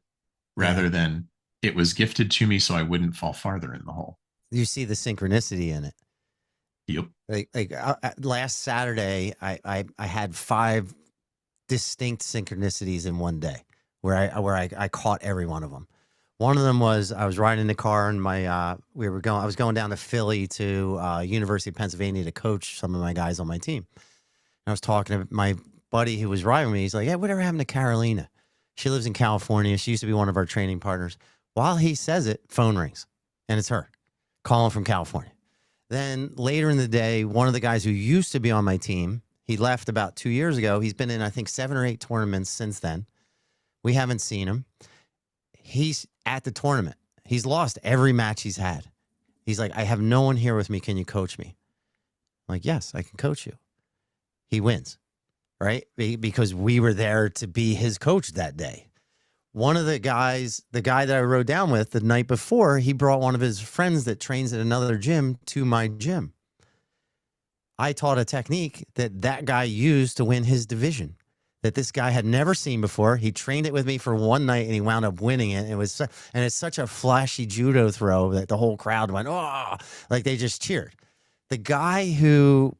rather than it was gifted to me so I wouldn't fall farther in the hole. You see the synchronicity in it. Yep. Like last Saturday, I had 5 distinct synchronicities in one day where I caught every one of them. One of them was I was riding in the car and I was going down to Philly to University of Pennsylvania to coach some of my guys on my team. And I was talking to my buddy who was riding with me. He's like, "Yeah, whatever happened to Carolina? She lives in California. She used to be one of our training partners." While he says it, phone rings and it's her calling from California. Then later in the day, one of the guys who used to be on my team, he left about 2 years ago. He's been in, I think, 7 or 8 tournaments since then. We haven't seen him. He's at the tournament. He's lost every match he's had. He's like, "I have no one here with me. Can you coach me?" I'm like, "Yes, I can coach you." He wins, right? Because we were there to be his coach that day. One of the guys, the guy that I rode down with the night before, he brought one of his friends that trains at another gym to my gym. I taught a technique that guy used to win his division that this guy had never seen before. He trained it with me for one night and he wound up winning it. And it's such a flashy judo throw that the whole crowd went, "Oh," like they just cheered. The guy who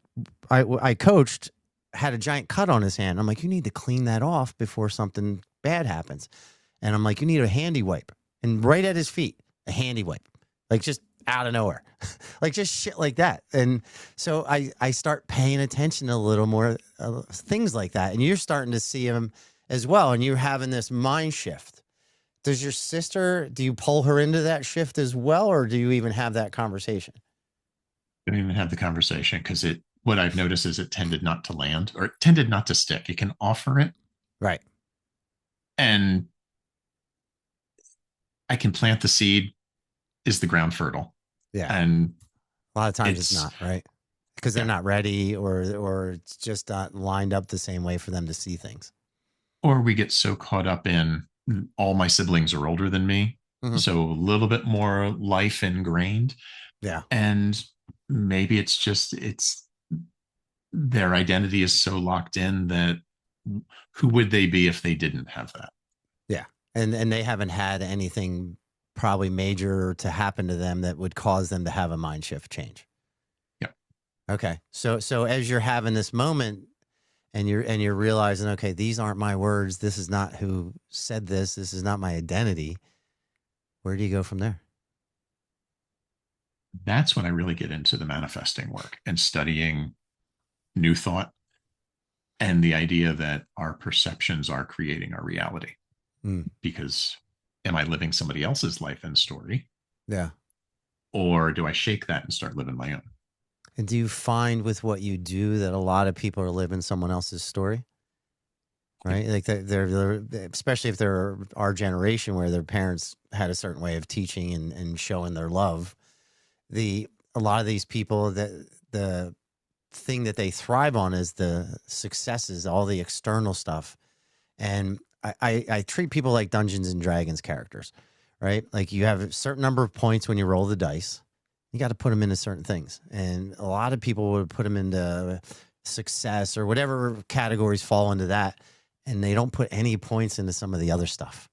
I coached had a giant cut on his hand. I'm like, "You need to clean that off before something bad happens." And I'm like, "You need a handy wipe." And right at his feet, a handy wipe, like just out of nowhere, like just shit like that. And so I start paying attention a little more, things like that. And you're starting to see them as well. And you're having this mind shift. Does your sister, do you pull her into that shift as well? Or do you even have that conversation? I don't even have the conversation because what I've noticed is it tended not to land or it tended not to stick. You can offer it. Right. And I can plant the seed. Is the ground fertile? Yeah. And A lot of times it's It's not, right? Because they're yeah. not ready, or it's just not lined up the same way for them to see things. Or we get so caught up in all my siblings are older than me, Hmm. so a little bit more life ingrained, Yeah. and maybe it's their identity is so locked in that who would they be if they didn't have that? Yeah. And they haven't had anything probably major to happen to them that would cause them to have a mind shift change. Yeah. Okay. So as you're having this moment and you're realizing, okay, these aren't my words. This is not who said this. This is not my identity. Where do you go from there? That's when I really get into the manifesting work and studying new thought and the idea that our perceptions are creating our reality. Mm, Because am I living somebody else's life and story? yeah. Or do I shake that and start living my own? And do you find with what you do that a lot of people are living someone else's story? Yeah. Right? Like they're especially if they're our generation where their parents had a certain way of teaching and showing their love. A lot of these people, that the thing that they thrive on is the successes, all the external stuff. And I treat people like Dungeons and Dragons characters, right? Like you have a certain number of points when you roll the dice. You got to put them into certain things. And a lot of people would put them into success or whatever categories fall into that. And they don't put any points into some of the other stuff,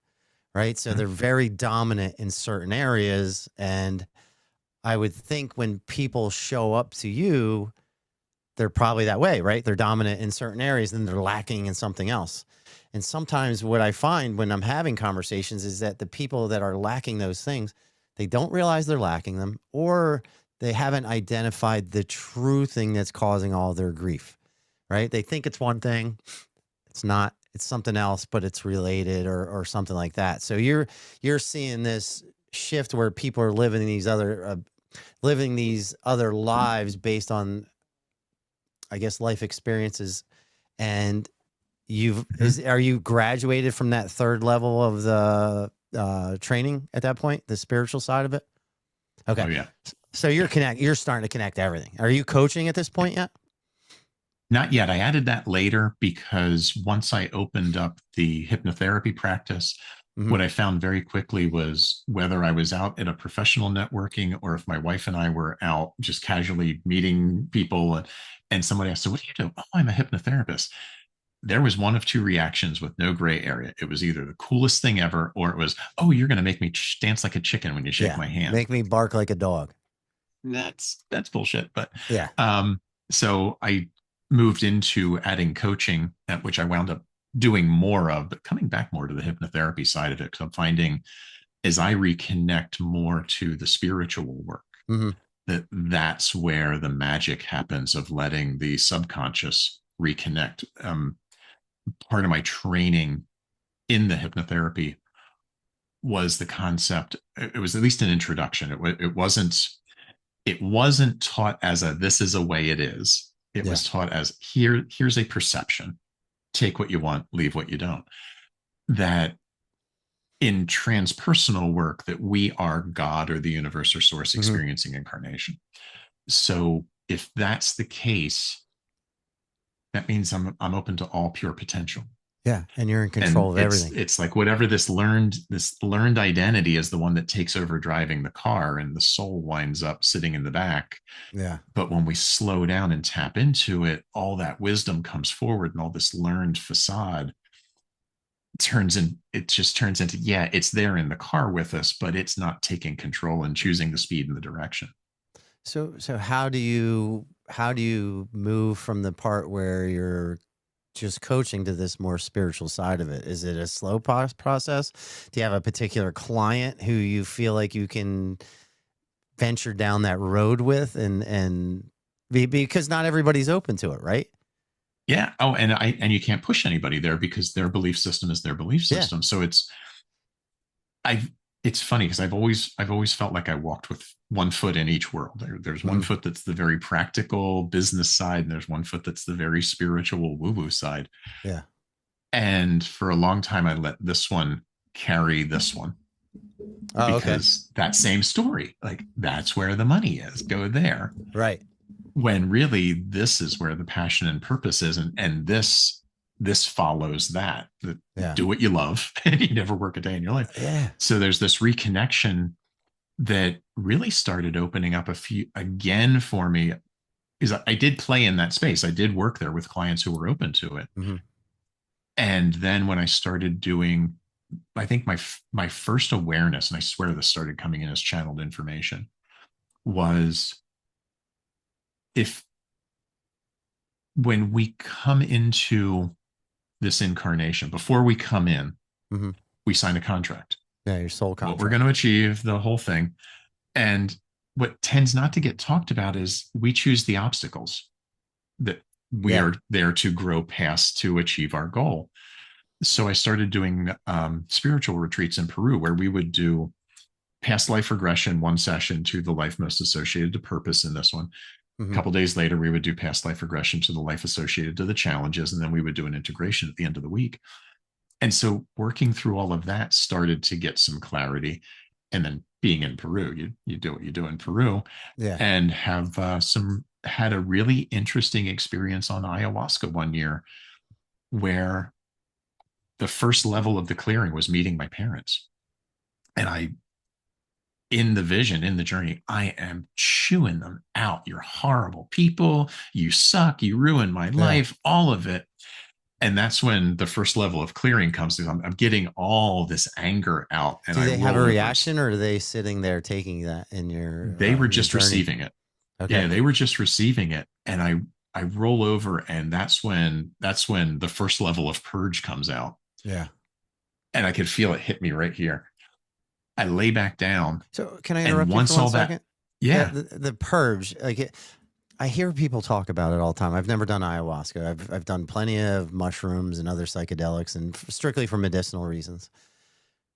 right? So they're very dominant in certain areas. And I would think when people show up to you, they're probably that way, right? They're dominant in certain areas and they're lacking in something else. And sometimes what I find when I'm having conversations is that the people that are lacking those things, they don't realize they're lacking them, or they haven't identified the true thing that's causing all their grief, right? They think it's one thing, it's not, it's something else, but it's related or something like that. So you're seeing this shift where people are living these other lives based on, I guess, life experiences. And are you graduated from that third level of the training at that point, the spiritual side of it? Okay. Oh yeah. So you're starting to connect everything. Are you coaching at this point yet? Not yet. I added that later because once I opened up the hypnotherapy practice, Hmm. what I found very quickly was whether I was out at a professional networking or if my wife and I were out just casually meeting people and somebody asked, so what do you do? Oh, I'm a hypnotherapist. There was one of two reactions with no gray area. It was either the coolest thing ever or it was, oh, you're going to make me dance like a chicken when you shake Yeah. my hand. Make me bark like a dog. That's bullshit. But Yeah. so I moved into adding coaching, at which I wound up doing more of, but coming back more to the hypnotherapy side of it. Because I'm finding as I reconnect more to the spiritual work, Hmm. that's where the magic happens of letting the subconscious reconnect. Part of my training in the hypnotherapy was the concept. It was at least an introduction. It wasn't taught as a this is a way it is. It Yeah. was taught as here's a perception. Take what you want, leave what you don't. That in transpersonal work that we are God or the universe or source Hmm. experiencing incarnation. So if that's the case, that means I'm open to all pure potential. Yeah. And you're in And control of it's everything. it's like whatever this learned identity is the one that takes over driving the car and the soul winds up sitting in the back. Yeah. But when we slow down and tap into it, all that wisdom comes forward and all this learned facade turns into, yeah, it's there in the car with us, but it's not taking control and choosing the speed and the direction. So how do you move from the part where you're just coaching to this more spiritual side of it? Is it a slow process? Do you have a particular client who you feel like you can venture down that road with because not everybody's open to it, right? Yeah. Oh, and you can't push anybody there because their belief system is their belief Yeah. system. So I've it's funny because I've always felt like I walked with one foot in each world. There's one Hmm. foot that's the very practical business side, and there's one foot that's the very spiritual woo-woo side. Yeah. And for a long time, I let this one carry this one. Oh, okay. because that same story, like that's where the money is, go there. Right. When really this is where the passion and purpose is. And this follows that. Yeah. Do what you love and you never work a day in your life. Yeah. So there's this reconnection that really started opening up a few again for me, is I did play in that space. I did work there with clients who were open to it. Mm-hmm. And then when I started doing, I think my first awareness, and I swear this started coming in as channeled information, was if when we come into this incarnation, before we come in, Mm-hmm. we sign a contract. Yeah, your soul What we're contract. going to achieve, the whole thing. And what tends not to get talked about is we choose the obstacles that we Yeah. are there to grow past to achieve our goal. So I started doing spiritual retreats in Peru, where we would do past life regression, one session to the life most associated to purpose in this one. A Mm-hmm. couple days later, we would do past life regression to the life associated to the challenges, and then we would do an integration at the end of the week. And so working through all of that started to get some clarity. And then being in Peru, you do what you do in Peru, Yeah. and have had a really interesting experience on ayahuasca one year, where the first level of the clearing was meeting my parents. And in the vision, in the journey, I am chewing them out. You're horrible people. You suck. You ruined my Yeah. life, all of it. And that's when the first level of clearing comes. I'm getting all this anger out, and Do I they have a roll over. reaction, or are they sitting there taking that in They were your just journey? receiving it. Okay. Yeah, they were just receiving it. And I roll over, and that's when the first level of purge comes out. Yeah. And I could feel it hit me right here. I lay back down. So can I And interrupt you for once one all that, second? yeah. The purge, I hear people talk about it all the time. I've never done ayahuasca. I've done plenty of mushrooms and other psychedelics, and strictly for medicinal reasons.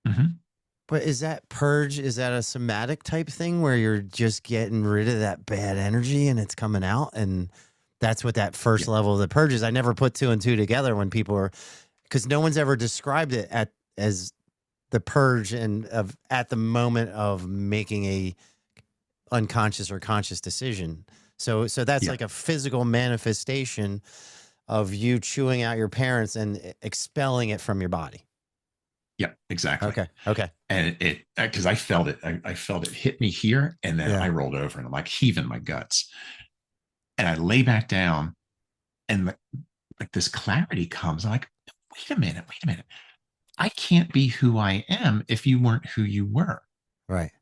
Mhm. But is that purge? Is that a somatic type thing where you're just getting rid of that bad energy and it's coming out? And that's what that first Yeah. level of the purge is. I never put two and two together when people are, because no one's ever described it as the purge and at the moment of making a unconscious or conscious decision. So that's Yeah. like a physical manifestation of you chewing out your parents and expelling it from your body. Yeah, exactly. Okay. And it, because I felt it, I felt it hit me here, and then Yeah. I rolled over, and I'm like heaving my guts, and I lay back down, and like this clarity comes. I'm like, wait a minute. I can't be who I am if you weren't who you were. Right.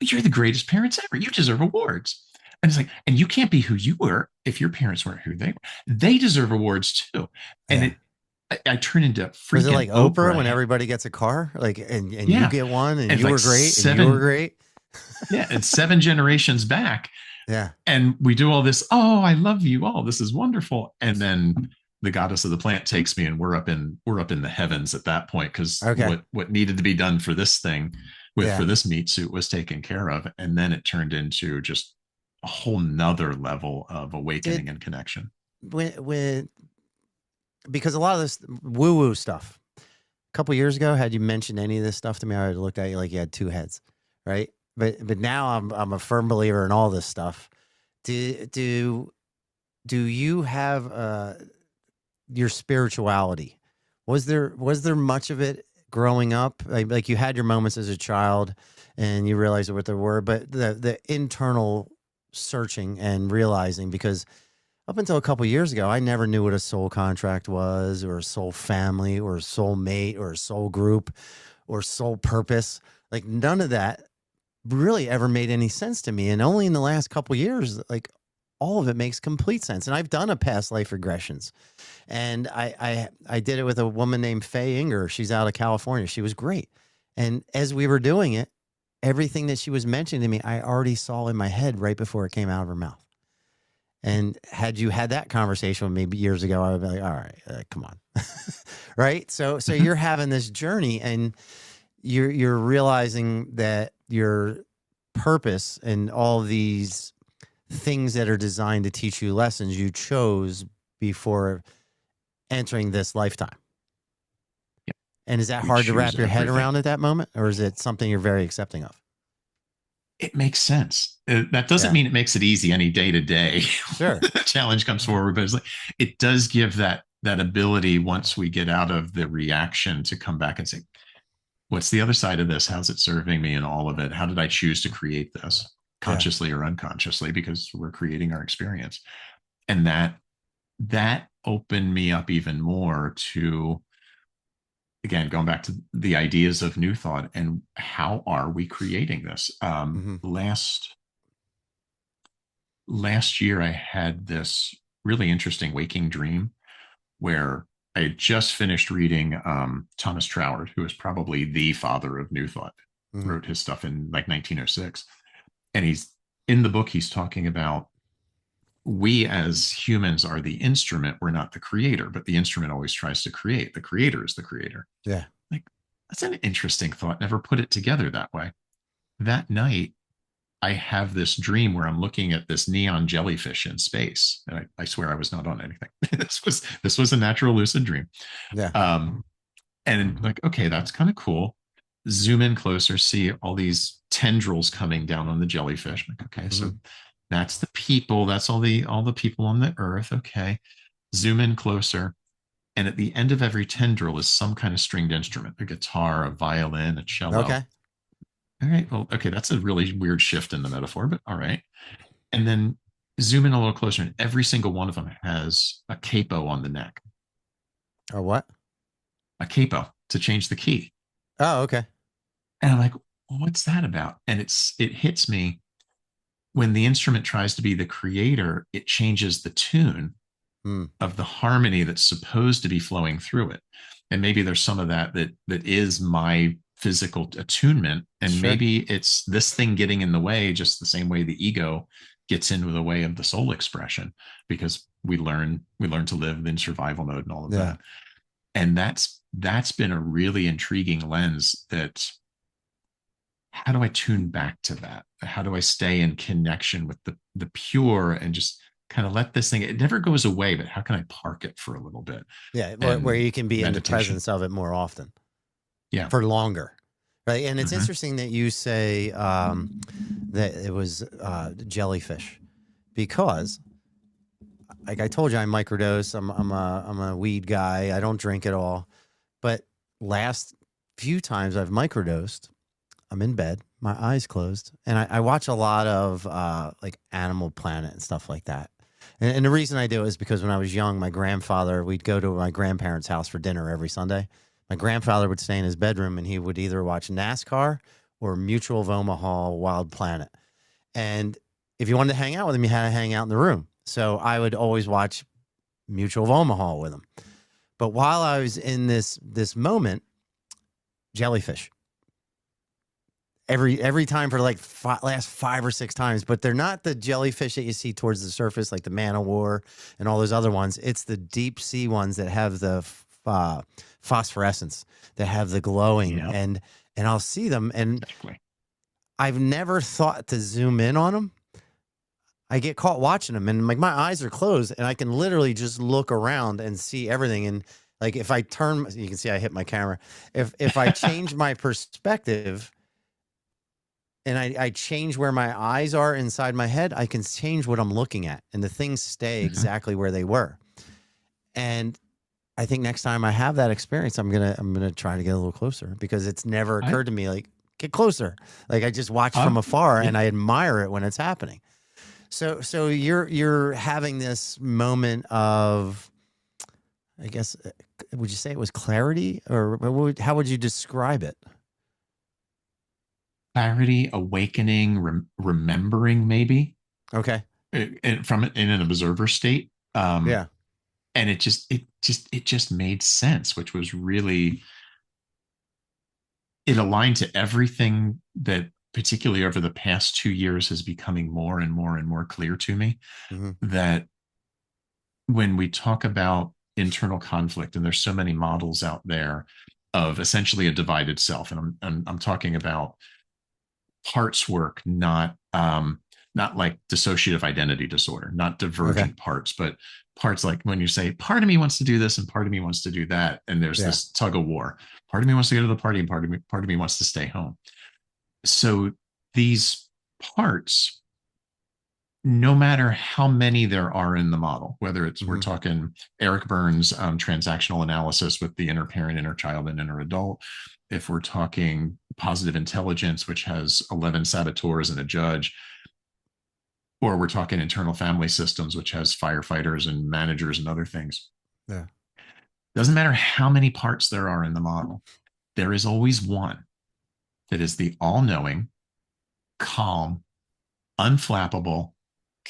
You're the greatest parents ever. You deserve awards. And it's like, and you can't be who you were if your parents weren't who they were. They deserve awards too. And Yeah. I turn into freaking Was it like Oprah when Oprah. everybody gets a car? Like, and Yeah. you get one, and And you like were great, and you were great. Yeah. And 7 generations back. Yeah. And we do all this. Oh, I love you. Oh, this is wonderful. And then the goddess of the plant takes me, and we're up in the heavens at that point, because Okay. what needed to be done for this thing Yeah. for this meat suit was taken care of. And then it turned into just a whole nother level of awakening and connection. When because a lot of this woo-woo stuff, a couple years ago, had you mentioned any of this stuff to me, I would have looked at you like you had two heads, right? But now I'm a firm believer in all this stuff. Do you have your spirituality? Was there much of it growing up? Like you had your moments as a child and you realized what they were, but the internal searching and realizing, because up until a couple years ago, I never knew what a soul contract was, or a soul family, or a soul mate, or a soul group, or soul purpose. Like none of that really ever made any sense to me. And only in the last couple years, like all of it makes complete sense. And I've done a past life regressions, and I did it with a woman named Faye Inger. She's out of California. She was great. And as we were doing it, everything that she was mentioning to me, I already saw in my head right before it came out of her mouth. And had you had that conversation with me years ago, I would be like, all right, come on. Right. So you're having this journey, and you're realizing that your purpose and all these things that are designed to teach you lessons you chose before entering this lifetime. And is that We hard to choose wrap your head everything. around at that moment, or is it something you're very accepting of? It makes sense. That doesn't Yeah, mean it makes it easy any day to day. sure. The challenge comes forward, but it's like it does give that ability once we get out of the reaction to come back and say, what's the other side of this? How's it serving me in all of it? How did I choose to create this Yeah. consciously or unconsciously? Because we're creating our experience. And that opened me up even more to, again, going back to the ideas of new thought and how are we creating this. Hmm. Last year I had this really interesting waking dream where I had just finished reading Thomas Troward, who is probably the father of New Thought, Hmm. wrote his stuff in like 1906. And he's in the book, he's talking about we as humans are the instrument. We're not the creator, but the instrument always tries to create. The creator is the creator. Yeah. Like, that's an interesting thought. Never put it together that way. That night, I have this dream where I'm looking at this neon jellyfish in space. And I swear I was not on anything. This was a natural lucid dream. Yeah. Um, and like, okay, that's kind of cool. Zoom in closer, see all these tendrils coming down on the jellyfish. Like, okay, Hmm. so that's the people. That's all the people on the earth. Okay, zoom in closer. And at the end of every tendril is some kind of stringed instrument, a guitar, a violin, a cello. Okay. All right, well, okay, that's a really weird shift in the metaphor, but all right. And then zoom in a little closer, and every single one of them has a capo on the neck, Or what? a capo to change the key. Oh, okay. And I'm like, well, what's that about? And it hits me when the instrument tries to be the creator, it changes the tune Hmm. of the harmony that's supposed to be flowing through it. And maybe there's some of that is my physical attunement. And Sure. maybe it's this thing getting in the way, just the same way the ego gets into the way of the soul expression, because we learn to live in survival mode and all of Yeah. that. And that's been a really intriguing lens. That how do I tune back to that? How do I stay in connection with the pure and just kind of let this thing, it never goes away, but how can I park it for a little bit? Yeah. Where And you can be in the meditation. presence of it more often, Yeah. for longer. Right. And it's Mm-hmm. interesting that you say that it was jellyfish, because like I told you, I microdose. I'm a weed guy. I don't drink at all. But last few times I've microdosed, I'm in bed, my eyes closed, and I watch a lot of like Animal Planet and stuff like that. And the reason I do it is because when I was young, my grandfather, we'd go to my grandparents' house for dinner every Sunday. My grandfather would stay in his bedroom and he would either watch NASCAR or Mutual of Omaha Wild Planet. And if you wanted to hang out with him, you had to hang out in the room. So I would always watch Mutual of Omaha with him. But while I was in this moment, jellyfish. Every time for like last 5 or 6 times, but they're not the jellyfish that you see towards the surface, like the man of war and all those other ones. It's the deep sea ones that have the phosphorescence, that have the glowing, Yeah. and I'll see them, and Exactly. I've never thought to zoom in on them. I get caught watching them, and like my eyes are closed, and I can literally just look around and see everything. And like if I turn, you can see I hit my camera. If I change my perspective and I change where my eyes are inside my head, I can change what I'm looking at, and the things stay Mm-hmm. exactly where they were. And I think next time I have that experience, I'm gonna try to get a little closer, because it's never I, occurred to me like get closer. Like I just watch uh, from afar yeah. and I admire it when it's happening. So you're having this moment of, I guess, would you say it was clarity, or how would you describe it? Clarity, awakening, remembering, maybe Okay. from in an observer state. Yeah. And it just made sense, which was really, it aligned to everything that particularly over the past 2 years is becoming more and more and more clear to me. Hmm. That when we talk about internal conflict, and there's so many models out there of essentially a divided self, and I'm talking about parts work, not not like dissociative identity disorder, not Okay. divergent parts, but parts like when you say, part of me wants to do this and part of me wants to do that. And there's Yeah. this tug of war. Part of me wants to go to the party and part of me wants to stay home. So these parts, no matter how many there are in the model, whether it's we're Hmm. talking Eric Burns' transactional analysis with the inner parent, inner child, and inner adult, if we're talking positive intelligence, which has 11 saboteurs and a judge, or we're talking internal family systems, which has firefighters and managers and other things. Yeah. Doesn't matter how many parts there are in the model, there is always one that is the all knowing, calm, unflappable,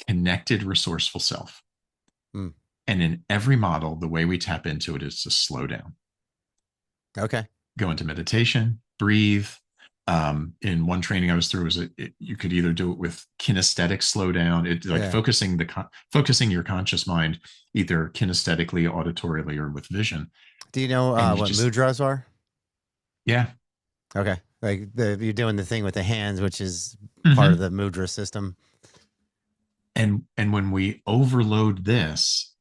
connected, resourceful self. Mm. And in every model, the way we tap into it is to slow down, Okay. go into meditation, breathe. In one training I was through, you could either do it with kinesthetic slowdown, it like Yeah. focusing your conscious mind either kinesthetically, auditorily, or with vision, Do you know and you what just mudras are? yeah. Okay. Like you're doing the thing with the hands, which is part of Mm-hmm. the mudra system. And when we overload this,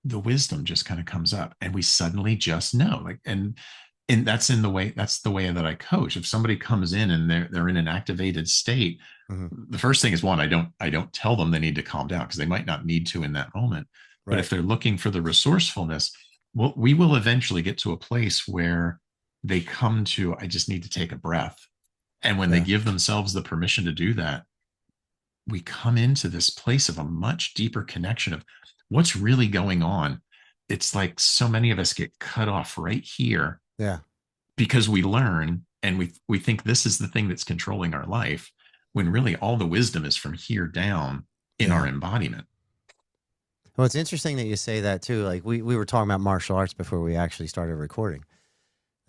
the wisdom just kind of comes up and we suddenly just know, like, and that's the way that I coach. If somebody comes in and they're in an activated state, Hmm. the first thing is, one, I don't tell them they need to calm down because they might not need to in that moment. But Right. if they're looking for the resourcefulness, well, we will eventually get to a place where they come to, I just need to take a breath. And when they Yeah. give themselves the permission to do that, we come into this place of a much deeper connection of what's really going on. It's like so many of us get cut off right here Yeah. because we learn and we think this is the thing that's controlling our life, when really all the wisdom is from here down in our Yeah. embodiment. Well, it's interesting that you say that too. Like we were talking about martial arts before we actually started recording.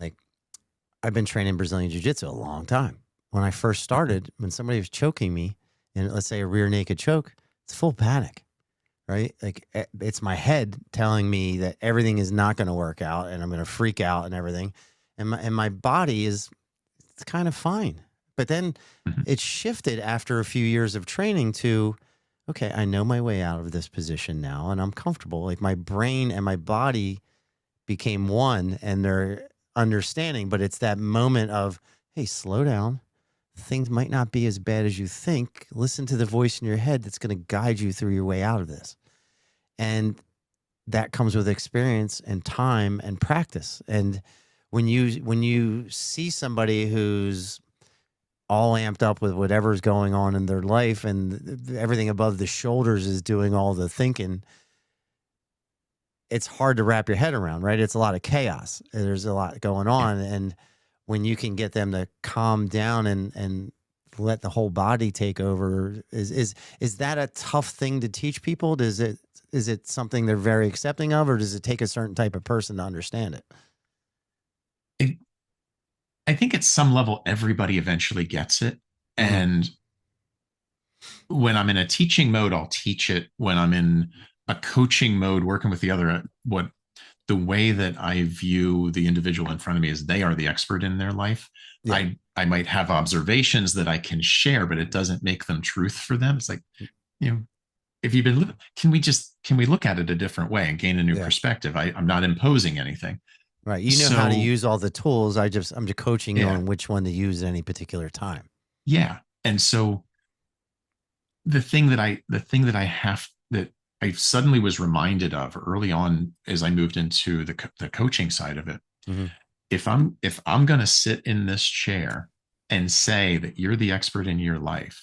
Like I've been training Brazilian Jiu-Jitsu a long time. When I first started, when somebody was choking me, and let's say a rear naked choke, it's full panic, right? Like it's my head telling me that everything is not going to work out and I'm going to freak out and everything. And my body is, it's kind of fine. But then Mhm. it shifted after a few years of training to, okay, I know my way out of this position now and I'm comfortable. Like my brain and my body became one and they're understanding, but it's that moment of, hey, slow down. Things might not be as bad as you think. Listen to the voice in your head that's going to guide you through your way out of this. And that comes with experience and time and practice. And when you see somebody who's all amped up with whatever's going on in their life and everything above the shoulders is doing all the thinking, it's hard to wrap your head around, right? It's a lot of chaos. There's a lot going Yeah. on. And when you can get them to calm down and let the whole body take over, is that a tough thing to teach people? Is it something they're very accepting of, or does it take a certain type of person to understand it? it I think at some level everybody eventually gets it. Hmm. And when I'm in a teaching mode, I'll teach it. When I'm in a coaching mode, working with the other, what the way that I view the individual in front of me is they are the expert in their life. Yeah. I might have observations that I can share, but it doesn't make them truth for them. It's like, you know, if you've been living, can we look at it a different way and gain a new Yeah. perspective? I'm not imposing anything. Right. You know how to So use all the tools. I'm just coaching you yeah, on which one to use at any particular time. yeah. And so the thing that I have that I suddenly was reminded of early on as I moved into the coaching side of it. Hmm. If I'm going to sit in this chair and say that you're the expert in your life,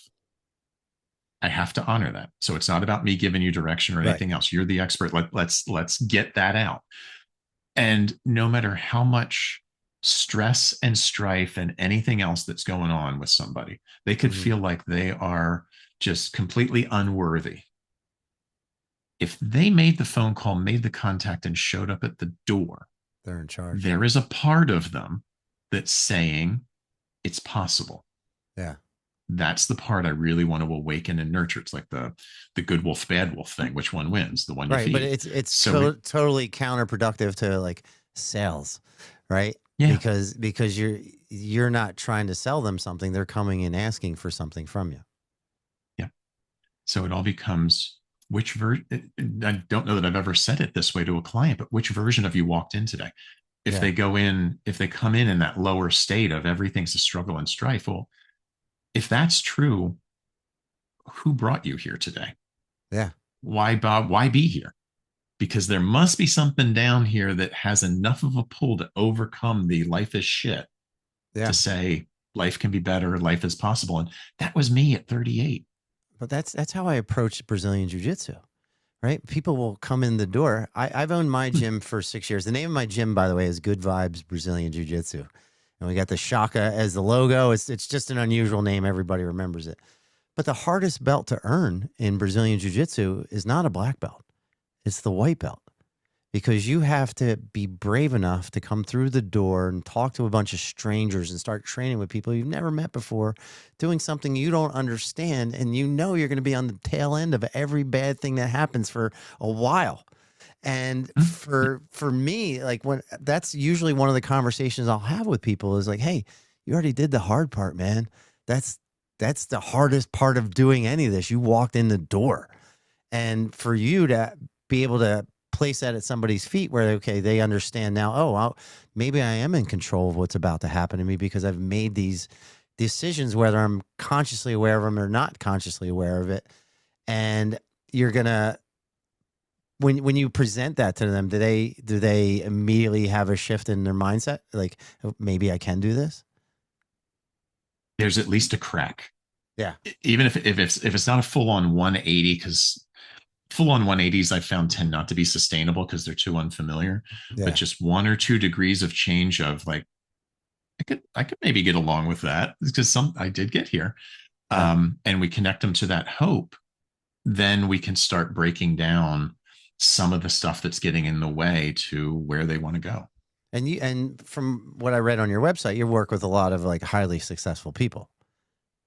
I have to honor that. So it's not about me giving you direction or Right. anything else. You're the expert. Let's get that out. And no matter how much stress and strife and anything else that's going on with somebody, they could Hmm. feel like they are just completely unworthy. If they made the phone call, made the contact, and showed up at the door, They're in charge. there is a part of them that's saying it's possible. Yeah. That's the part I really want to awaken and nurture. It's like the good wolf, bad wolf thing. Which one wins? The one you Right, but feed. it's So we, totally counterproductive to like sales, right? yeah, Because you're not trying to sell them something; they're coming in asking for something from you. yeah. So it all becomes which version. I don't know that I've ever said it this way to a client, but which version of you walked in today? If Yeah. they go in, if they come in that lower state of everything's a struggle and strife, well, if that's true, who brought you here today? Yeah. Why, Bob? Why be here? Because there must be something down here that has enough of a pull to overcome the life is shit to Yeah. say life can be better, life is possible. And that was me at 38. But that's how I approach Brazilian Jiu-Jitsu, right? People will come in the door. I've owned my gym for 6 years. The name of my gym, by the way, is Good Vibes Brazilian Jiu-Jitsu. And we got the shaka as the logo. It's just an unusual name. Everybody remembers it. But the hardest belt to earn in Brazilian Jiu-Jitsu is not a black belt. It's the white belt. Because you have to be brave enough to come through the door and talk to a bunch of strangers and start training with people you've never met before, doing something you don't understand, and you know you're going to be on the tail end of every bad thing that happens for a while. And for me, like, when that's usually one of the conversations I'll have with people is like, hey, you already did the hard part, man. That's the hardest part of doing any of this. You walked in the door. And for you to be able to place that at somebody's feet where, okay, they understand now, oh, maybe I am in control of what's about to happen to me because I've made these decisions, whether I'm consciously aware of them or not consciously aware of it. And you're going to, when you present that to them, do they immediately have a shift in their mindset? Like, oh, maybe I can do this. There's at least a crack. Yeah. Even if it's not a full on 180, because full on 180s I found tend not to be sustainable because they're too unfamiliar. Yeah. But just 1 or 2 degrees of change of like, I could maybe get along with that because I did get here. Yeah. And we connect them to that hope, then we can start breaking down some of the stuff that's getting in the way to where they want to go. And from what I read on your website, you work with a lot of like highly successful people.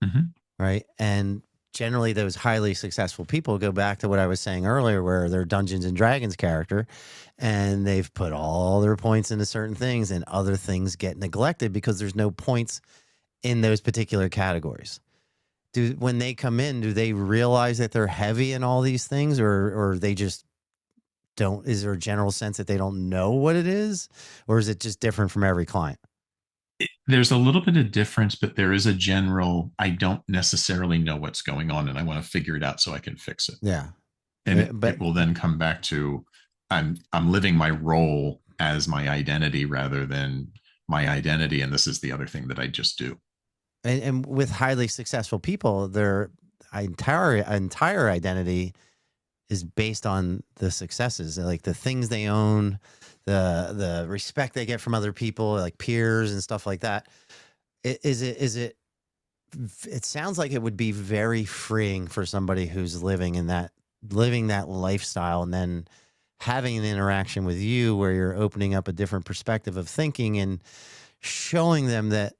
Mm-hmm. Right. And generally those highly successful people go back to what I was saying earlier, where they're Dungeons and Dragons character and they've put all their points into certain things and other things get neglected because there's no points in those particular categories. When they come in, do they realize that they're heavy in all these things, or they just don't? Is there a general sense that they don't know what it is, or is it just different from every client? There's a little bit of difference, but there is a general, I don't necessarily know what's going on and I want to figure it out so I can fix it. Yeah. And But it will then come back to I'm living my role as my identity rather than my identity. And this is the other thing that I just do. and with highly successful people, their entire identity is based on the successes, like the things they own, the respect they get from other people, like peers and stuff like that. It sounds like it would be very freeing for somebody who's living that lifestyle, and then having an interaction with you where you're opening up a different perspective of thinking and showing them that,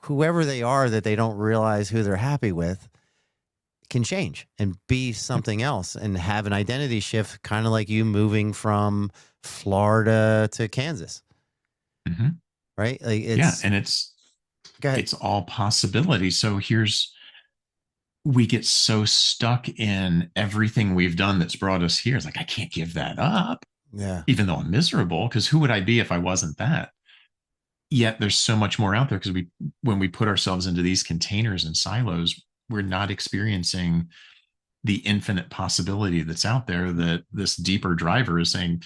whoever they are, that they don't realize who they're happy with, can change and be something else and have an identity shift, kind of like you moving from Florida to Kansas. Mm-hmm. Right? Like and it's all possibility. So we get so stuck in everything we've done that's brought us here. It's like, I can't give that up. Yeah. Even though I'm miserable, because who would I be if I wasn't that? Yet there's so much more out there because when we put ourselves into these containers and silos, we're not experiencing the infinite possibility that's out there, that this deeper driver is saying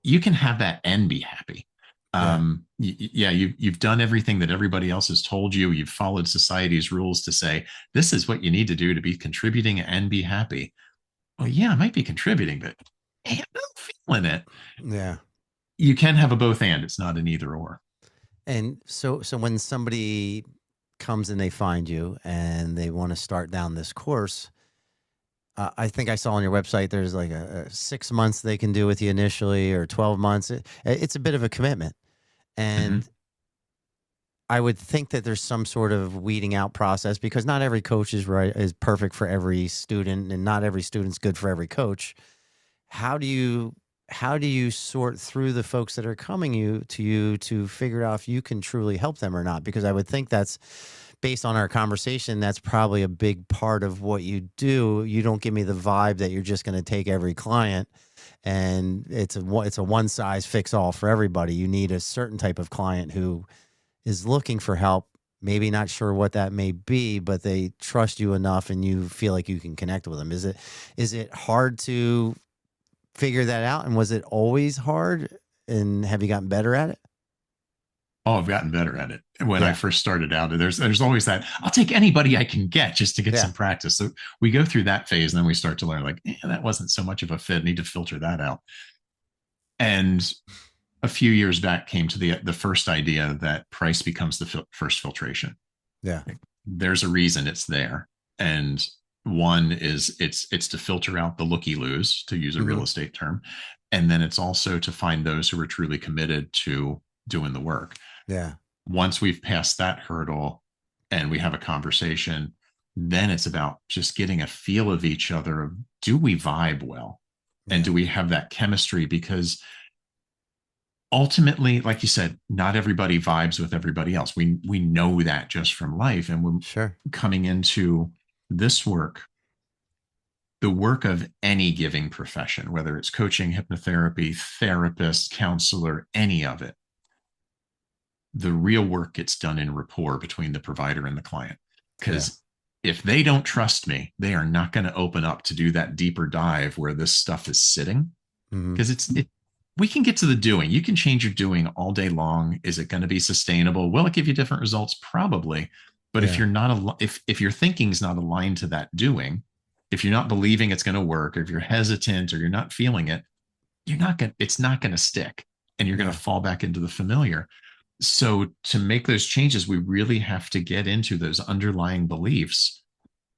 you can have that and be happy. You've done everything that everybody else has told you. You've followed society's rules to say this is what you need to do to be contributing and be happy. Well, yeah, I might be contributing, but I'm not feeling it. Yeah. You can have a both and. It's not an either or. And so when somebody comes and they find you and they want to start down this course, I think I saw on your website there's like a 6 months they can do with you initially, or 12 months. It's a bit of a commitment. And I would think that there's some sort of weeding out process, because not every coach is perfect for every student, and not every student's good for every coach. How do you sort through the folks that are coming to you to figure out if you can truly help them or not? Because I would think that's based on our conversation, that's probably a big part of what you do. You don't give me the vibe that you're just going to take every client and it's a one size fits all for everybody. You need a certain type of client who is looking for help, maybe not sure what that may be, but they trust you enough and you feel like you can connect with them. Is it hard to figure that out? And was it always hard? And have you gotten better at it? Oh, I've gotten better at it. When I Yeah. first started out, there's always that I'll take anybody I can get just to get Yeah. some practice. So we go through that phase, and then we start to learn like, that wasn't so much of a fit. I need to filter that out. And a few years back came to the first idea that price becomes the first filtration. Yeah. There's a reason it's there. And one is it's to filter out the looky-loos, to use a real estate term. And then it's also to find those who are truly committed to doing the work. Yeah. Once we've passed that hurdle and we have a conversation, then it's about just getting a feel of each other. Do we vibe well? And do we have that chemistry? Because ultimately, like you said, not everybody vibes with everybody else. We know that just from life. And when coming into this work, the work of any giving profession, whether it's coaching, hypnotherapy, therapist, counselor, any of it, the real work gets done in rapport between the provider and the client. Because if they don't trust me, they are not going to open up to do that deeper dive where this stuff is sitting. Because we can get to the doing. You can change your doing all day long. Is it going to be sustainable? Will it give you different results? Probably. But if you're not, if your thinking's not aligned to that doing, if you're not believing it's going to work, or if you're hesitant or you're not feeling it, it's not going to stick, and you're going to fall back into the familiar. So to make those changes, we really have to get into those underlying beliefs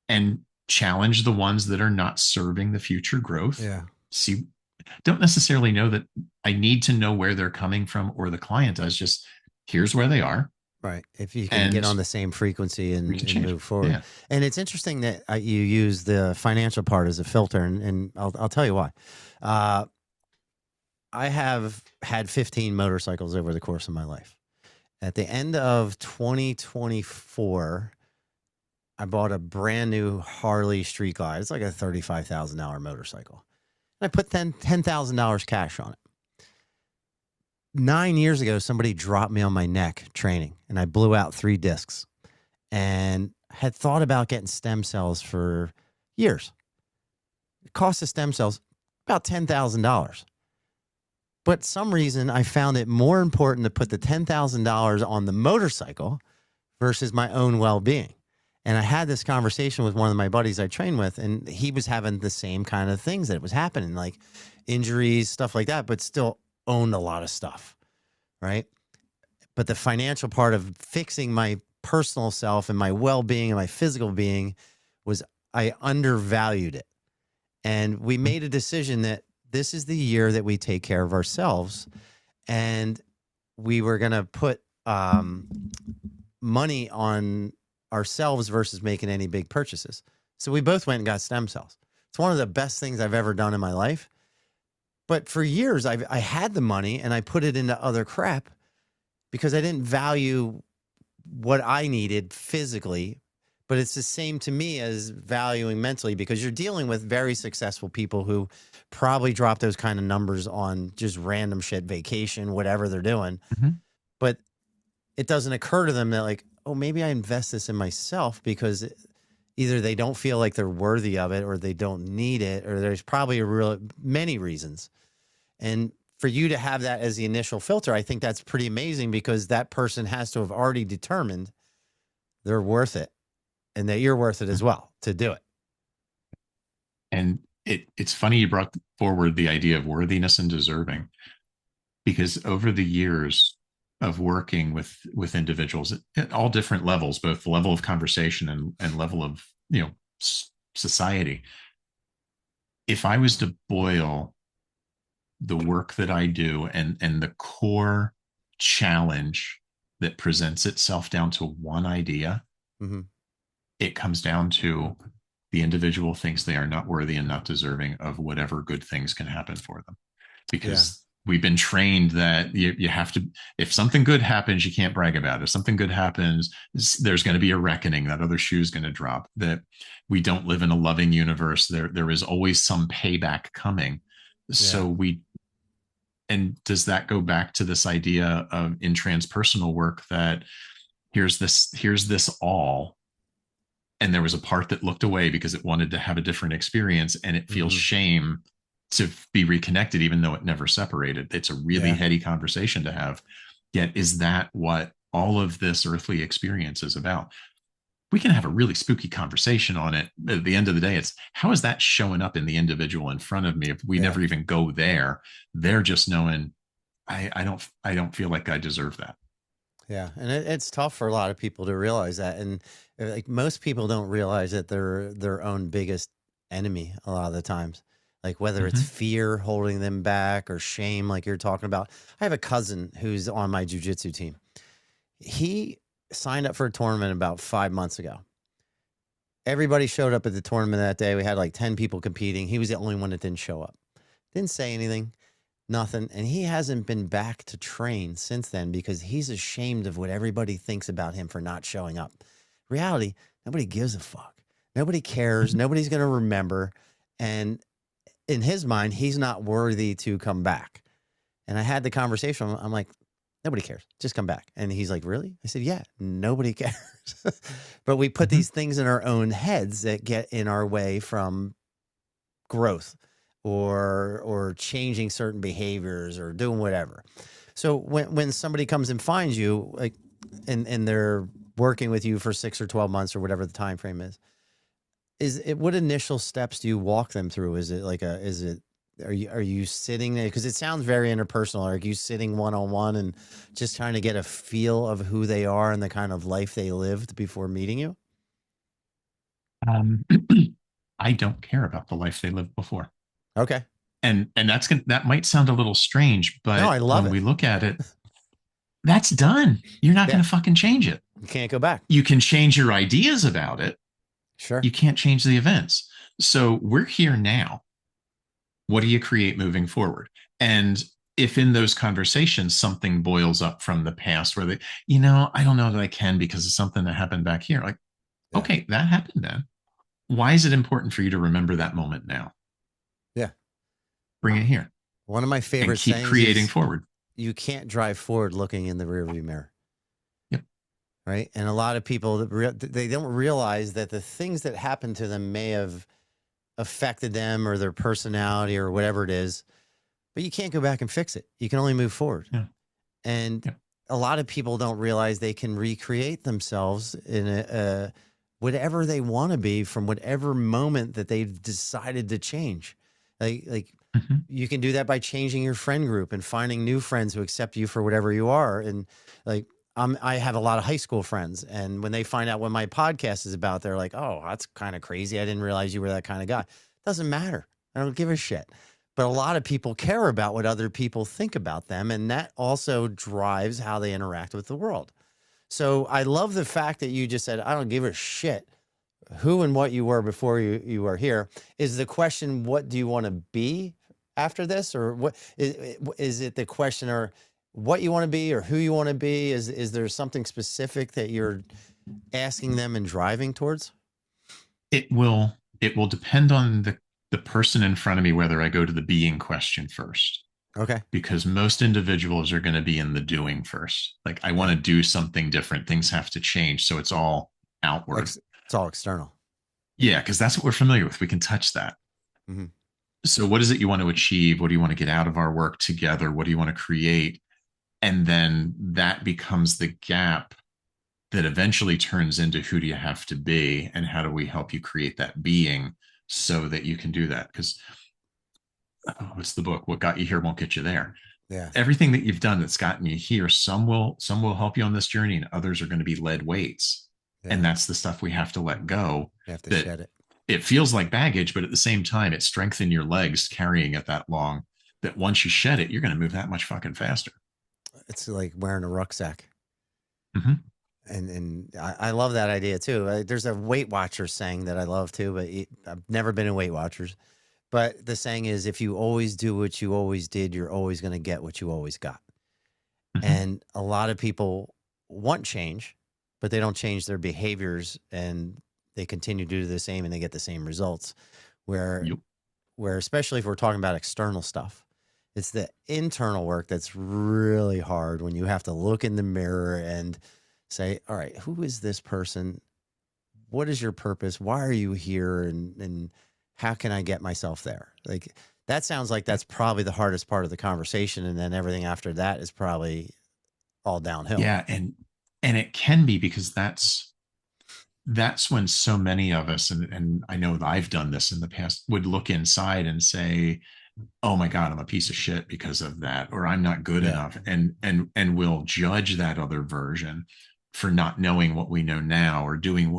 and challenge the ones that are not serving the future growth. Don't necessarily know that I need to know where they're coming from, or the client does. Just here's where they are. Right. If you can get on the same frequency and move forward. Yeah. And it's interesting that you use the financial part as a filter. And I'll tell you why. I have had 15 motorcycles over the course of my life. At the end of 2024, I bought a brand new Harley Street Glide. It's like a $35,000 motorcycle. And I put $10,000 cash on it. 9 years ago, somebody dropped me on my neck training, and I blew out 3 discs and had thought about getting stem cells for years. The cost of stem cells, about $10,000. But some reason I found it more important to put the $10,000 on the motorcycle versus my own well-being. And I had this conversation with one of my buddies I train with, and he was having the same kind of things that was happening, like injuries, stuff like that, but still owned a lot of stuff, right? But the financial part of fixing my personal self and my well-being and my physical being was, I undervalued it. And we made a decision that this is the year that we take care of ourselves. And we were going to put money on ourselves versus making any big purchases. So we both went and got stem cells. It's one of the best things I've ever done in my life. But for years, I had the money and I put it into other crap because I didn't value what I needed physically. But it's the same to me as valuing mentally, because you're dealing with very successful people who probably drop those kind of numbers on just random shit, vacation, whatever they're doing. But it doesn't occur to them that, like, oh, maybe I invest this in myself, because either they don't feel like they're worthy of it, or they don't need it, or there's probably many reasons. And for you to have that as the initial filter, I think that's pretty amazing, because that person has to have already determined they're worth it, and that you're worth it as well to do it. And it's funny you brought forward the idea of worthiness and deserving, because over the years of working with individuals at all different levels, both the level of conversation and level of, society, if I was to boil the work that I do and the core challenge that presents itself down to one idea, it comes down to the individual thinks they are not worthy and not deserving of whatever good things can happen for them. Because we've been trained that you have to, if something good happens, you can't brag about it. If something good happens, there's going to be a reckoning. That other shoe is going to drop. That we don't live in a loving universe. There is always some payback coming. Yeah. So and does that go back to this idea of in transpersonal work that here's this all, and there was a part that looked away because it wanted to have a different experience, and it feels Hmm. shame to be reconnected even though it never separated. It's a really Yeah. heady conversation to have. Yet is that what all of this earthly experience is about? We can have a really spooky conversation on it. At the end of the day, it's how is that showing up in the individual in front of me? If we Yeah. never even go there, they're just knowing I don't feel like I deserve that. Yeah. And it's tough for a lot of people to realize that. And like most people don't realize that they're their own biggest enemy a lot of the times. Like whether it's Mm-hmm. fear holding them back or shame, like you're talking about. I have a cousin who's on my jujitsu team. He signed up for a tournament about 5 months ago. Everybody showed up at the tournament that day. We had like 10 people competing. He was the only one that didn't show up. Didn't say anything, nothing. And he hasn't been back to train since then because he's ashamed of what everybody thinks about him for not showing up. Reality, nobody gives a fuck. Nobody cares. Nobody's going to remember. And in his mind, he's not worthy to come back. And I had the conversation. I'm like, nobody cares. Just come back. And he's like, really? I said, yeah, nobody cares. But we put Mm-hmm. these things in our own heads that get in our way from growth or changing certain behaviors or doing whatever. So when somebody comes and finds you, like, and they're working with you for 6 or 12 months or whatever the time frame is it, what initial steps do you walk them through? Is it like are you sitting there? Because it sounds very interpersonal. Are you sitting one on one and just trying to get a feel of who they are and the kind of life they lived before meeting you? Um, I don't care about the life they lived before. Okay. And that might sound a little strange, No, I but love when it. we look at it, that's done. You're not Yeah. going to fucking change it. You can't go back. You can change your ideas about it. Sure. You can't change the events. So we're here now. What do you create moving forward? And if in those conversations something boils up from the past where I don't know that I can because of something that happened back here, like, Yeah. okay, that happened then. Why is it important for you to remember that moment now? Yeah. Bring it here One of my and favorite keep sayings creating is forward. you can't drive forward looking in the rearview mirror. Yep. Right. And a lot of people, they don't realize that the things that happened to them may have affected them or their personality or whatever it is, but you can't go back and fix it. You can only move forward. Yeah. And Yep. a lot of people don't realize they can recreate themselves in a whatever they want to be from whatever moment that they've decided to change. Like Mm-hmm. you can do that by changing your friend group and finding new friends who accept you for whatever you are. And like I have a lot of high school friends, and when they find out what my podcast is about, they're like, "Oh, that's kind of crazy. I didn't realize you were that kind of guy." Doesn't matter. I don't give a shit. But a lot of people care about what other people think about them, and that also drives how they interact with the world. So I love the fact that you just said, "I don't give a shit who and what you were before you are here." Is the question, what do you want to be after this? Or what is it the question, or what you want to be or who you want to be? Is there something specific that you're asking them and driving towards? It will depend on the person in front of me whether I go to the being question first, Okay. because most individuals are going to be in the doing first. Like, I want Yeah. to do something different. Things have to change. So it's all outward. It's all external. Yeah, because that's what we're familiar with. We can touch that. Hmm. So, what is it you want to achieve? What do you want to get out of our work together? What do you want to create? And then that becomes the gap that eventually turns into who do you have to be and how do we help you create that being so that you can do that? Because what's the book? What got you here won't get you there. Yeah. Everything that you've done that's gotten you here, some will help you on this journey, and others are going to be lead weights. Yeah. And that's the stuff we have to let go. You have to That shed it. it feels like baggage, but at the same time, it strengthens your legs carrying it that long. That once you shed it, you're going to move that much fucking faster. It's like wearing a rucksack. Mm-hmm. And I love that idea too. There's a Weight Watchers saying that I love too, but I've never been in Weight Watchers. But the saying is, if you always do what you always did, you're always going to get what you always got. Mhm. And a lot of people want change, but they don't change their behaviors, and they continue to do the same and they get the same results. Where, Yep. where especially if we're talking about external stuff, it's the internal work that's really hard when you have to look in the mirror and say, all right, who is this person? What is your purpose? Why are you here? And how can I get myself there? Like, that sounds like that's probably the hardest part of the conversation. And then everything after that is probably all downhill. Yeah, and it can be because that's when so many of us, and I know that I've done this in the past, would look inside and say, oh my God, I'm a piece of shit because of that, or I'm not good Yeah. enough. And we'll judge that other version for not knowing what we know now, or doing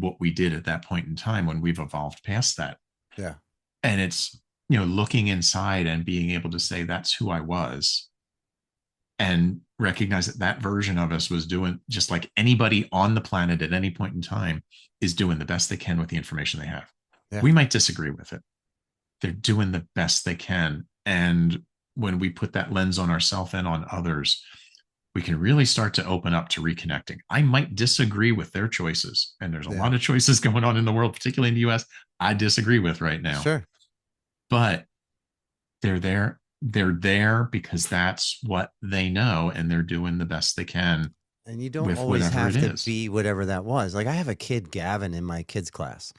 what we did at that point in time when we've evolved past that. Yeah. And it's, looking inside and being able to say, that's who I was, and recognize that that version of us was doing, just like anybody on the planet at any point in time, is doing the best they can with the information they have. Yeah. We might disagree with it. They're doing the best they can. And when we put that lens on ourselves and on others, we can really start to open up to reconnecting. I might disagree with their choices, and there's a Yeah. lot of choices going on in the world, particularly in the US, I disagree with right now. Sure. But they're there because that's what they know, and they're doing the best they can. And you don't with always whatever have it to is. be whatever that was. Like, I have a kid, Gavin, in my kids class.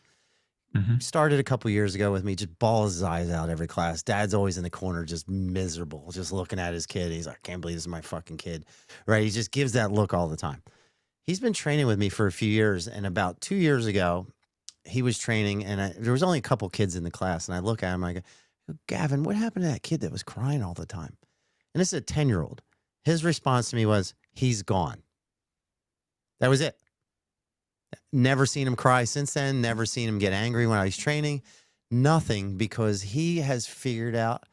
Mm-hmm. Started a couple years ago with me, just bawls his eyes out every class. Dad's always in the corner, just miserable, just looking at his kid. He's like, I can't believe this is my fucking kid. Right? He just gives that look all the time. He's been training with me for a few years. And about 2 years ago, he was training, and there was only a couple kids in the class. And I look at him, I go, Gavin, what happened to that kid that was crying all the time? And this is a 10-year-old. His response to me was, he's gone. That was it. Never seen him cry since then. Never seen him get angry when I was training. Nothing, because he has figured out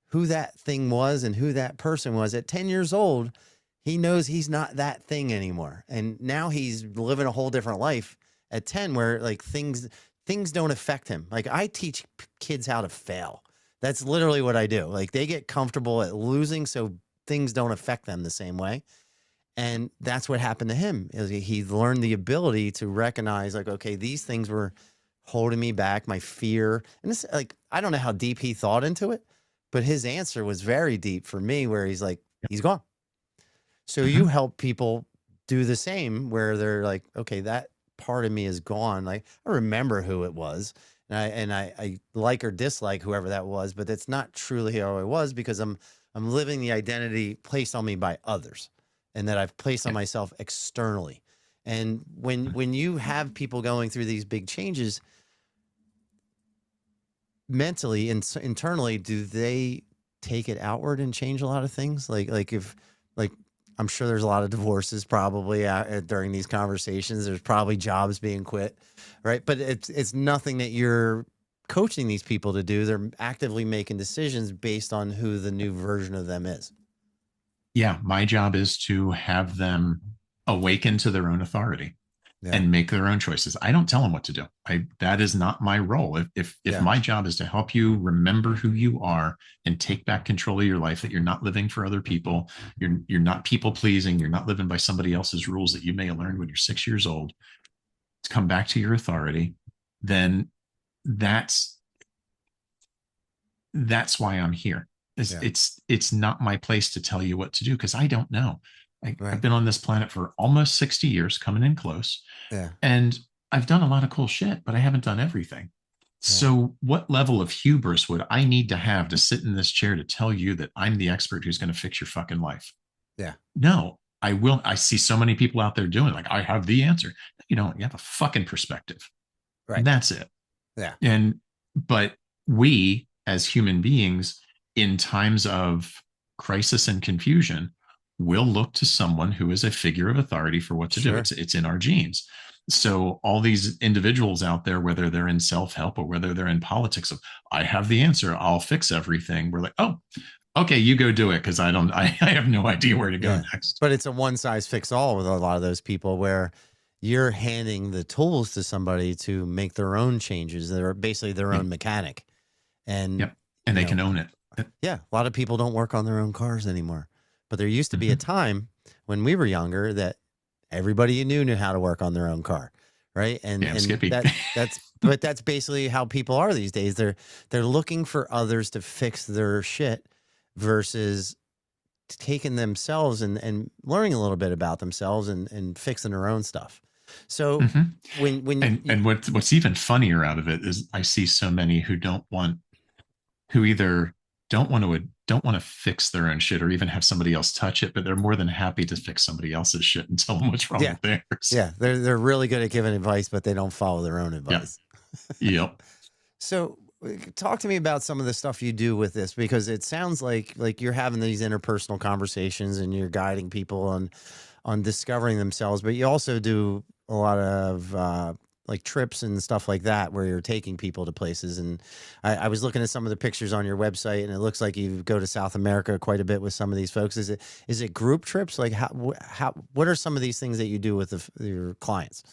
who that thing was and who that person was. At 10 years old, he knows he's not that thing anymore. And now he's living a whole different life at 10, where like things don't affect him. Like, I teach kids how to fail. That's literally what I do. Like, they get comfortable at losing so things don't affect them the same way. And that's what happened to him. Is he learned the ability to recognize, like, okay, these things were holding me back, my fear. And this, like, I don't know how deep he thought into it, but his answer was very deep for me, where he's like, he's gone. So Mm-hmm. you help people do the same, where they're like, okay, that part of me is gone. Like, I remember who it was, and I like or dislike whoever that was, but it's not truly who I was, because I'm living the identity placed on me by others, and that I've placed on myself externally. And when you have people going through these big changes mentally and internally, do they take it outward and change a lot of things? Like if, like, I'm sure there's a lot of divorces probably during these conversations. There's probably jobs being quit, right? But it's nothing that you're coaching these people to do. They're actively making decisions based on who the new version of them is. Yeah, my job is to have them awaken to their own authority Yeah. and make their own choices. I don't tell them what to do. That is not my role. If Yeah. my job is to help you remember who you are and take back control of your life, that you're not living for other people, you're not people pleasing, you're not living by somebody else's rules that you may have learned when you're 6 years old, to come back to your authority, then that's why I'm here. It's not my place to tell you what to do, because I don't know. I've been on this planet for almost 60 years, coming in close. Yeah. And I've done a lot of cool shit, but I haven't done everything. So what level of hubris would I need to have to sit in this chair to tell you that I'm the expert who's going to fix your fucking life? Yeah. No, I will. I see so many people out there doing, like, I have the answer. You don't. You have a fucking perspective. Right. And that's it. Yeah. But we as human beings, in times of crisis and confusion, will look to someone who is a figure of authority for what to do. It's in our genes. So all these individuals out there, whether they're in self-help or whether they're in politics of, I have the answer, I'll fix everything, we're like, oh, okay, you go do it, because I have no idea where to go next. But it's a one size fits all with a lot of those people, where you're handing the tools to somebody to make their own changes. They're basically their own mechanic. And, Yep. And you they know, can own it. yeah, a lot of people don't work on their own cars anymore. But there used to be a Mm-hmm. time when we were younger that everybody you knew how to work on their own car, right? Damn And Skippy. that's basically how people are these days. They're looking for others to fix their shit versus taking themselves and learning a little bit about themselves and fixing their own stuff. So Mm-hmm. when And what's even funnier out of it is I see so many who either don't want to fix their own shit or even have somebody else touch it, but they're more than happy to fix somebody else's shit and tell them what's wrong yeah, with theirs. yeah, they're really good at giving advice, but they don't follow their own Yeah. advice. Yep. So talk to me about some of the stuff you do with this, because it sounds like you're having these interpersonal conversations and you're guiding people on discovering themselves, but you also do a lot of like trips and stuff like that where you're taking people to places. And I was looking at some of the pictures on your website, and it looks like you go to South America quite a bit with some of these folks. Is it group trips? Like what are some of these things that you do with your clients?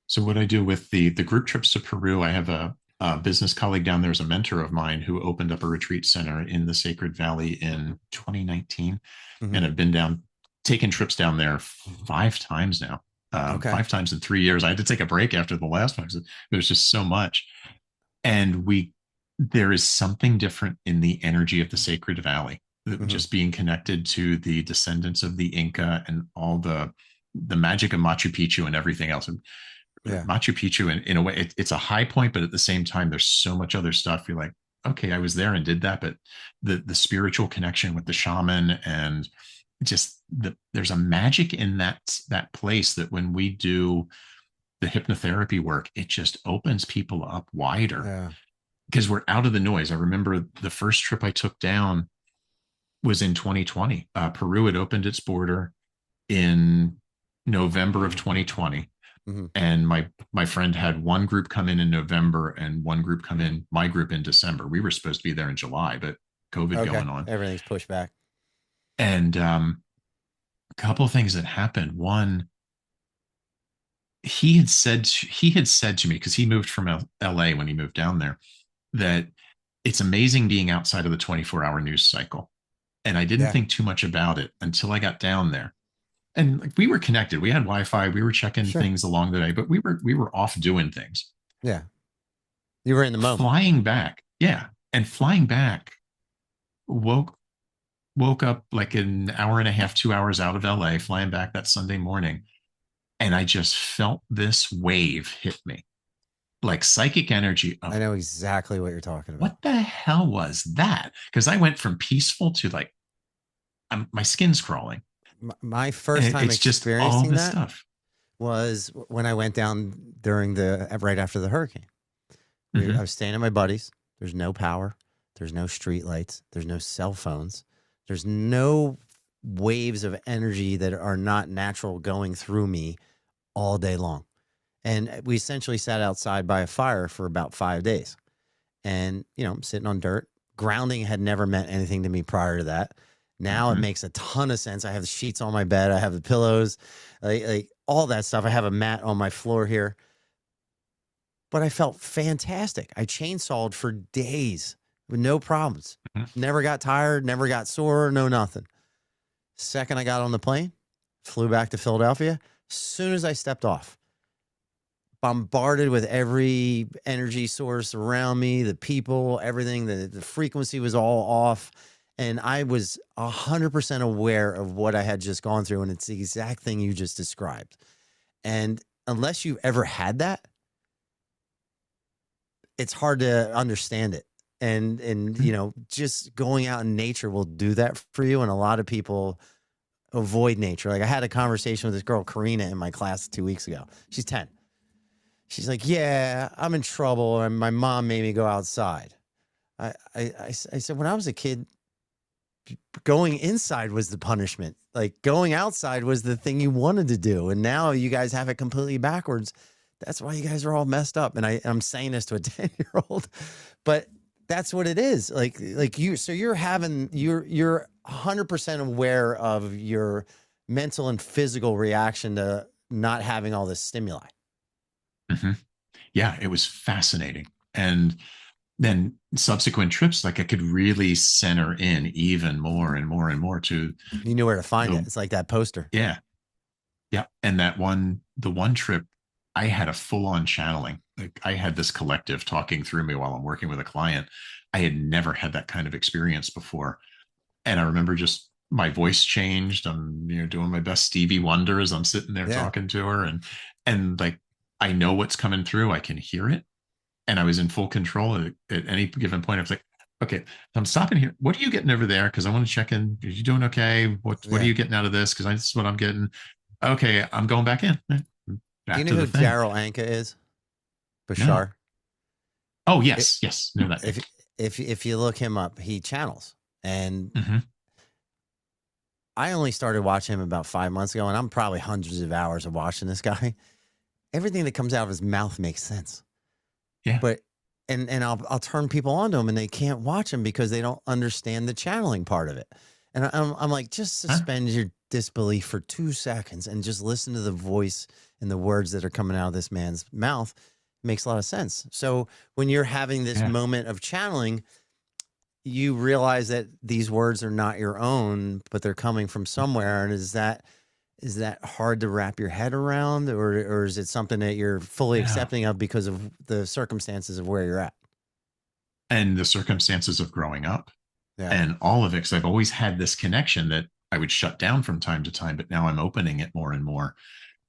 So what I do with the group trips to Peru, I have a business colleague down there is a mentor of mine who opened up a retreat center in the Sacred Valley in 2019, Mm-hmm. and I've been taking trips down there 5 times now. Okay. 5 times in 3 years. I had to take a break after the last one because there's just so much. And there is something different in the energy of the Sacred Valley, Mm-hmm. just being connected to the descendants of the Inca and all the magic of Machu Picchu and everything else. And Yeah. Machu Picchu, in a way, it's a high point, but at the same time, there's so much other stuff. You're like, okay, I was there and did that, but the spiritual connection with the shaman and just there's a magic in that place that when we do the hypnotherapy work, it just opens people up wider Yeah. because we're out of the noise. I remember the first trip I took down was in 2020. Peru had opened its border in November of 2020, Mm-hmm. and my friend had one group come in November and one group come in, my group, in December. We were supposed to be there in July, but COVID Okay. going on. Everything's pushed back. And a couple of things that happened. One, he had said to me, because he moved from LA when he moved down there, that it's amazing being outside of the 24-hour news cycle. And I didn't Yeah. think too much about it until I got down there. And like, we were connected. We had Wi-Fi. We were checking Sure. things along the way, but we were off doing things. Yeah. You were in the moment. Flying back, yeah, and flying back, woke woke up like an hour and a half, 2 hours out of LA, flying back that Sunday morning, and I just felt this wave hit me, like psychic energy I of know exactly what you're talking about. what the hell was that? Because I went from peaceful to like my skin's crawling. My first time It's just all experiencing this that stuff. was when I went down during right after the hurricane. I Mm-hmm. was staying at my buddy's. There's no power. There's no street lights. There's no cell phones. There's no waves of energy that are not natural going through me all day long. And we essentially sat outside by a fire for about 5 days. And, I'm sitting on dirt. Grounding had never meant anything to me prior to that. Now it Mm-hmm. makes a ton of sense. I have the sheets on my bed. I have the pillows, like all that stuff. I have a mat on my floor here. But I felt fantastic. I chainsawed for days with no problems. Mm-hmm. Never got tired, never got sore, no nothing. Second I got on the plane, flew back to Philadelphia. As soon as I stepped off, bombarded with every energy source around me, the people, everything, the frequency was all off. And I was 100% aware of what I had just gone through. And it's the exact thing you just described. And unless you've ever had that, it's hard to understand it. And just going out in nature will do that for you. And a lot of people avoid nature. Like I had a conversation with this girl, Karina, in my class 2 weeks ago. She's 10. She's like, yeah, I'm in trouble. And my mom made me go outside. I said, when I was a kid, going inside was the punishment. Like going outside was the thing you wanted to do. And now you guys have it completely backwards. That's why you guys are all messed up. And I'm saying this to a 10-year-old, but that's what it is. Like you, so you're 100% aware of your mental and physical reaction to not having all this stimuli. Mm-hmm. Yeah, it was fascinating. And then subsequent trips, like I could really center in even more and more and more to You knew where to find it. the, It's like that poster. yeah, yeah. And the one trip, I had a full on channeling. Like I had this collective talking through me while I'm working with a client. I had never had that kind of experience before. And I remember just my voice changed. I'm, doing my best Stevie Wonder as I'm sitting there Yeah. talking to her. And like, I know what's coming through. I can hear it. And I was in full control at any given point. I was like, okay, I'm stopping here. What are you getting over there? Because I want to check in. Are you doing okay? What are Yeah. you getting out of this? Because this is what I'm getting. Okay, I'm going back in. Do you Back know to the who thing. Daryl Anka is? No. Bashar. Oh, It, yes. Know that name. if you look him up, he channels. And Mm-hmm. I only started watching him about 5 months ago, and I'm probably hundreds of hours of watching this guy. Everything that comes out of his mouth makes sense. Yeah. But and I'll turn people on to him, and they can't watch him because they don't understand the channeling part of it. And I'm like, just Huh? suspend your disbelief for 2 seconds and just listen to the voice and the words that are coming out of this man's mouth. It makes a lot of sense. So when you're having this Yeah. moment of channeling, you realize that these words are not your own, but they're coming from somewhere. And is that hard to wrap your head around, or is it something that you're fully Yeah. accepting of because of the circumstances of where you're at? And the circumstances of growing up Yeah. and all of it. Because I've always had this connection that I would shut down from time to time, but now I'm opening it more and more.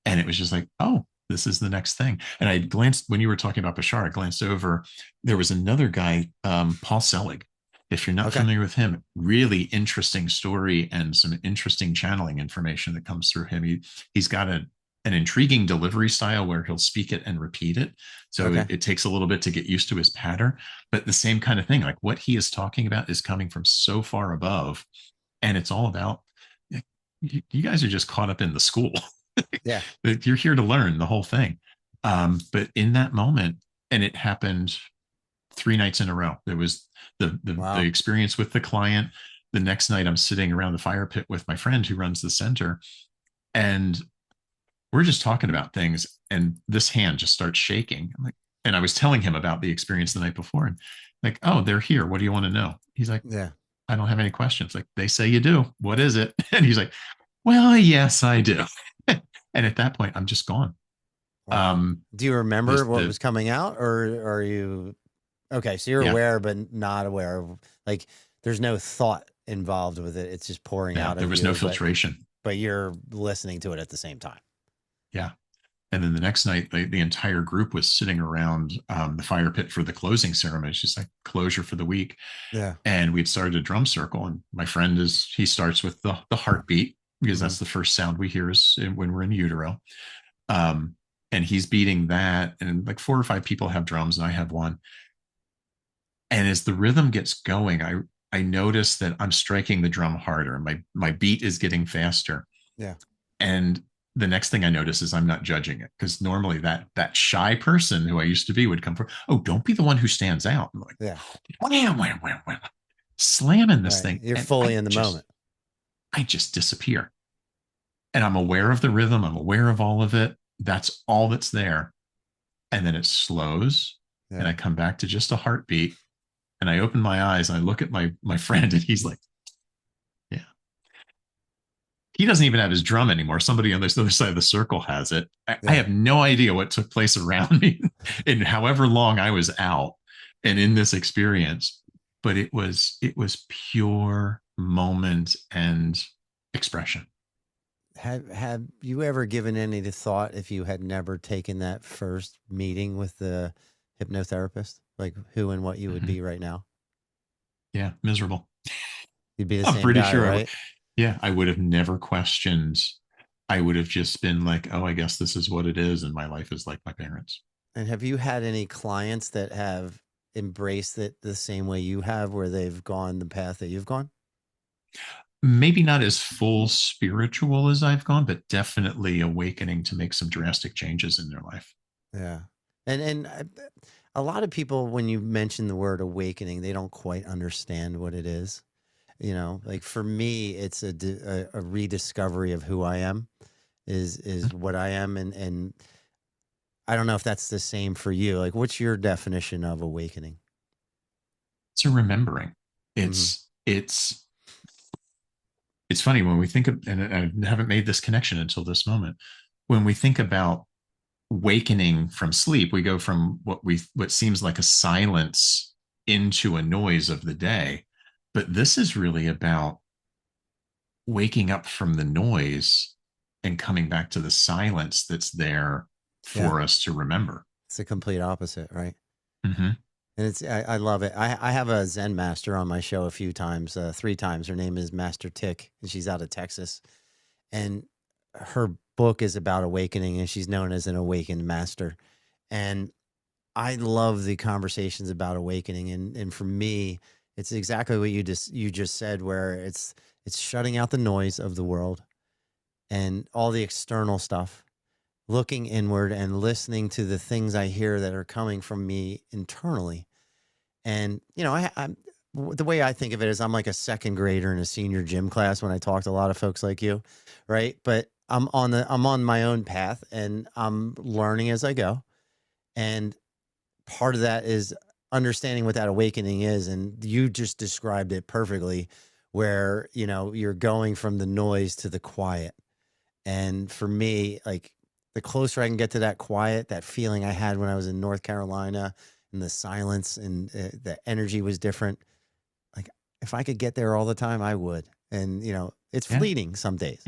And it was just like, oh, this is the next thing. And I glanced when you were talking about Bashar, I glanced over. There was another guy, Paul Selig. If you're not Okay. familiar with him, really interesting story and some interesting channeling information that comes through him. He's got an intriguing delivery style where he'll speak it and repeat it. So Okay. it takes a little bit to get used to his pattern, but the same kind of thing, like what he is talking about is coming from so far above. And it's all about, you guys are just caught up in the school. Yeah. You're here to learn the whole thing. But in that moment, and it happened 3 nights in a row. There was the Wow. experience with the client. The next night, I'm sitting around the fire pit with my friend who runs the center, and we're just talking about things. And this hand just starts shaking. I'm like, and I was telling him about the experience the night before, and like, oh, they're here. What do you want to know? He's like, Yeah. I don't have any questions. Like, they say you do. What is it? And he's like, well, yes, I do. And at that point, I'm just gone. Wow. Do you remember what The was coming out, or are you okay? So you're Yeah, aware, but not aware of, like, there's no thought involved with it. It's just pouring yeah, out there of was no you, filtration. but you're listening to it at the same time. Yeah. And then the next night, the entire group was sitting around the fire pit for the closing ceremony. It's just like closure for the week. Yeah. And we'd started a drum circle. And my friend he starts with the heartbeat because Hmm. that's the first sound we hear is when we're in utero. Um, and he's beating that. And like 4 or 5 people have drums, and I have one. And as the rhythm gets going, I notice that I'm striking the drum harder. My beat is getting faster. Yeah. And the next thing I notice is I'm not judging it, because normally that shy person who I used to be would come from, oh, don't be the one who stands out. I'm like, Yeah. wham, wham, wham, wham, slamming this Right. thing. You're And fully in the moment. I just disappear. And I'm aware of the rhythm. I'm aware of all of it. That's all that's there. And then it slows. And Yeah. I come back to just a heartbeat. And I open my eyes and I look at my friend, and he's like, yeah. He doesn't even have his drum anymore. Somebody on this other side of the circle has it. I Yeah. have no idea what took place around me in however long I was out and in this experience, but it was pure moment and expression. Have you ever given any thought if you had never taken that first meeting with the hypnotherapist, like who and what you would Mhm. be right now? Yeah, miserable. You'd be the I'm same pretty guy, sure right? yeah, I would have never questioned. I would have just been like, oh, I guess this is what it is. And my life is like my parents. And have you had any clients that have embraced it the same way you have, where they've gone the path that you've gone? Maybe not as full spiritual as I've gone, but definitely awakening to make some drastic changes in their life. Yeah. And a lot of people, when you mention the word awakening, they don't quite understand what it is. Like for me, it's a rediscovery of who I am, is what I am. And I don't know if that's the same for you. Like, what's your definition of awakening? It's a remembering. Hmm. It's funny when we think of, and I haven't made this connection until this moment. When we think about wakening from sleep, we go from what seems like a silence into a noise of the day. But this is really about waking up from the noise and coming back to the silence that's there Yeah. for us to remember. It's the complete opposite, right? Mm-hmm. And I love it. I have a Zen master on my show a few times, 3 times. Her name is Master Tick, and she's out of Texas. And her book is about awakening, and she's known as an awakened master. And I love the conversations about awakening. And for me, it's exactly what you just said, where it's shutting out the noise of the world and all the external stuff, looking inward and listening to the things I hear that are coming from me internally. And, I'm the way I think of it is I'm like a second grader in a senior gym class when I talk to a lot of folks like you, right? But I'm on my own path and I'm learning as I go. And part of that is understanding what that awakening is. And you just described it perfectly, where, you're going from the noise to the quiet. And for me, like, the closer I can get to that quiet, that feeling I had when I was in North Carolina, and the silence and the energy was different. Like, if I could get there all the time, I would. And, it's Yeah. fleeting some days,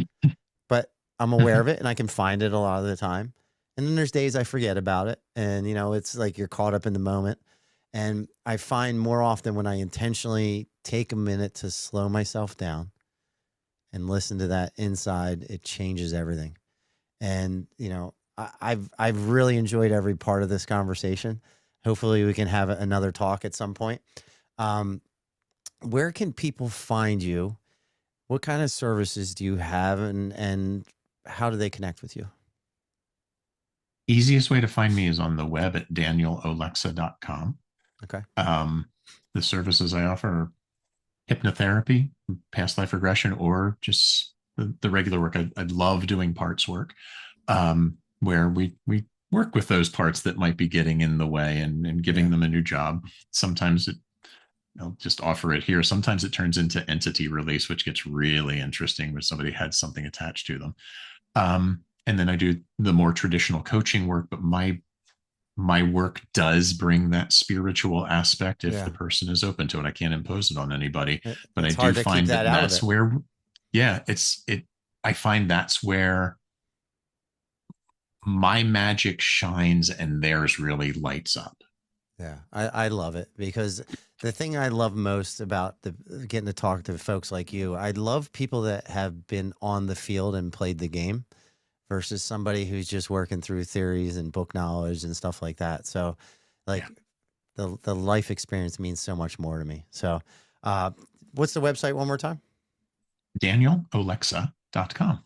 but I'm aware Mm-hmm. of it and I can find it a lot of the time. And then there's days I forget about it. And, it's like you're caught up in the moment. And I find more often when I intentionally take a minute to slow myself down and listen to that inside, it changes everything. And, I've really enjoyed every part of this conversation. Hopefully we can have another talk at some point. Um, where can people find you? What kind of services do you have, and how do they connect with you? Easiest way to find me is on the web at danielolexa.com. Okay. The services I offer are hypnotherapy, past life regression, or just the regular work. I love doing parts work, where we work with those parts that might be getting in the way and giving Yeah. them a new job. Sometimes I'll just offer it here. Sometimes it turns into entity release, which gets really interesting when somebody had something attached to them. And then I do the more traditional coaching work, but my work does bring that spiritual aspect if the Yeah. person is open to it. I can't impose it on anybody, but I It's do hard to keep find that that out of that's it. where, yeah, I find that's where my magic shines and theirs really lights up. Yeah, I love it, because the thing I love most about getting to talk to folks like you, I love people that have been on the field and played the game versus somebody who's just working through theories and book knowledge and stuff like that. So, Yeah. like, the life experience means so much more to me. So, uh, what's the website one more time? DanielOlexa.com.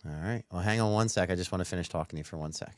All right. Well, hang on one sec. I just want to finish talking to you for one sec.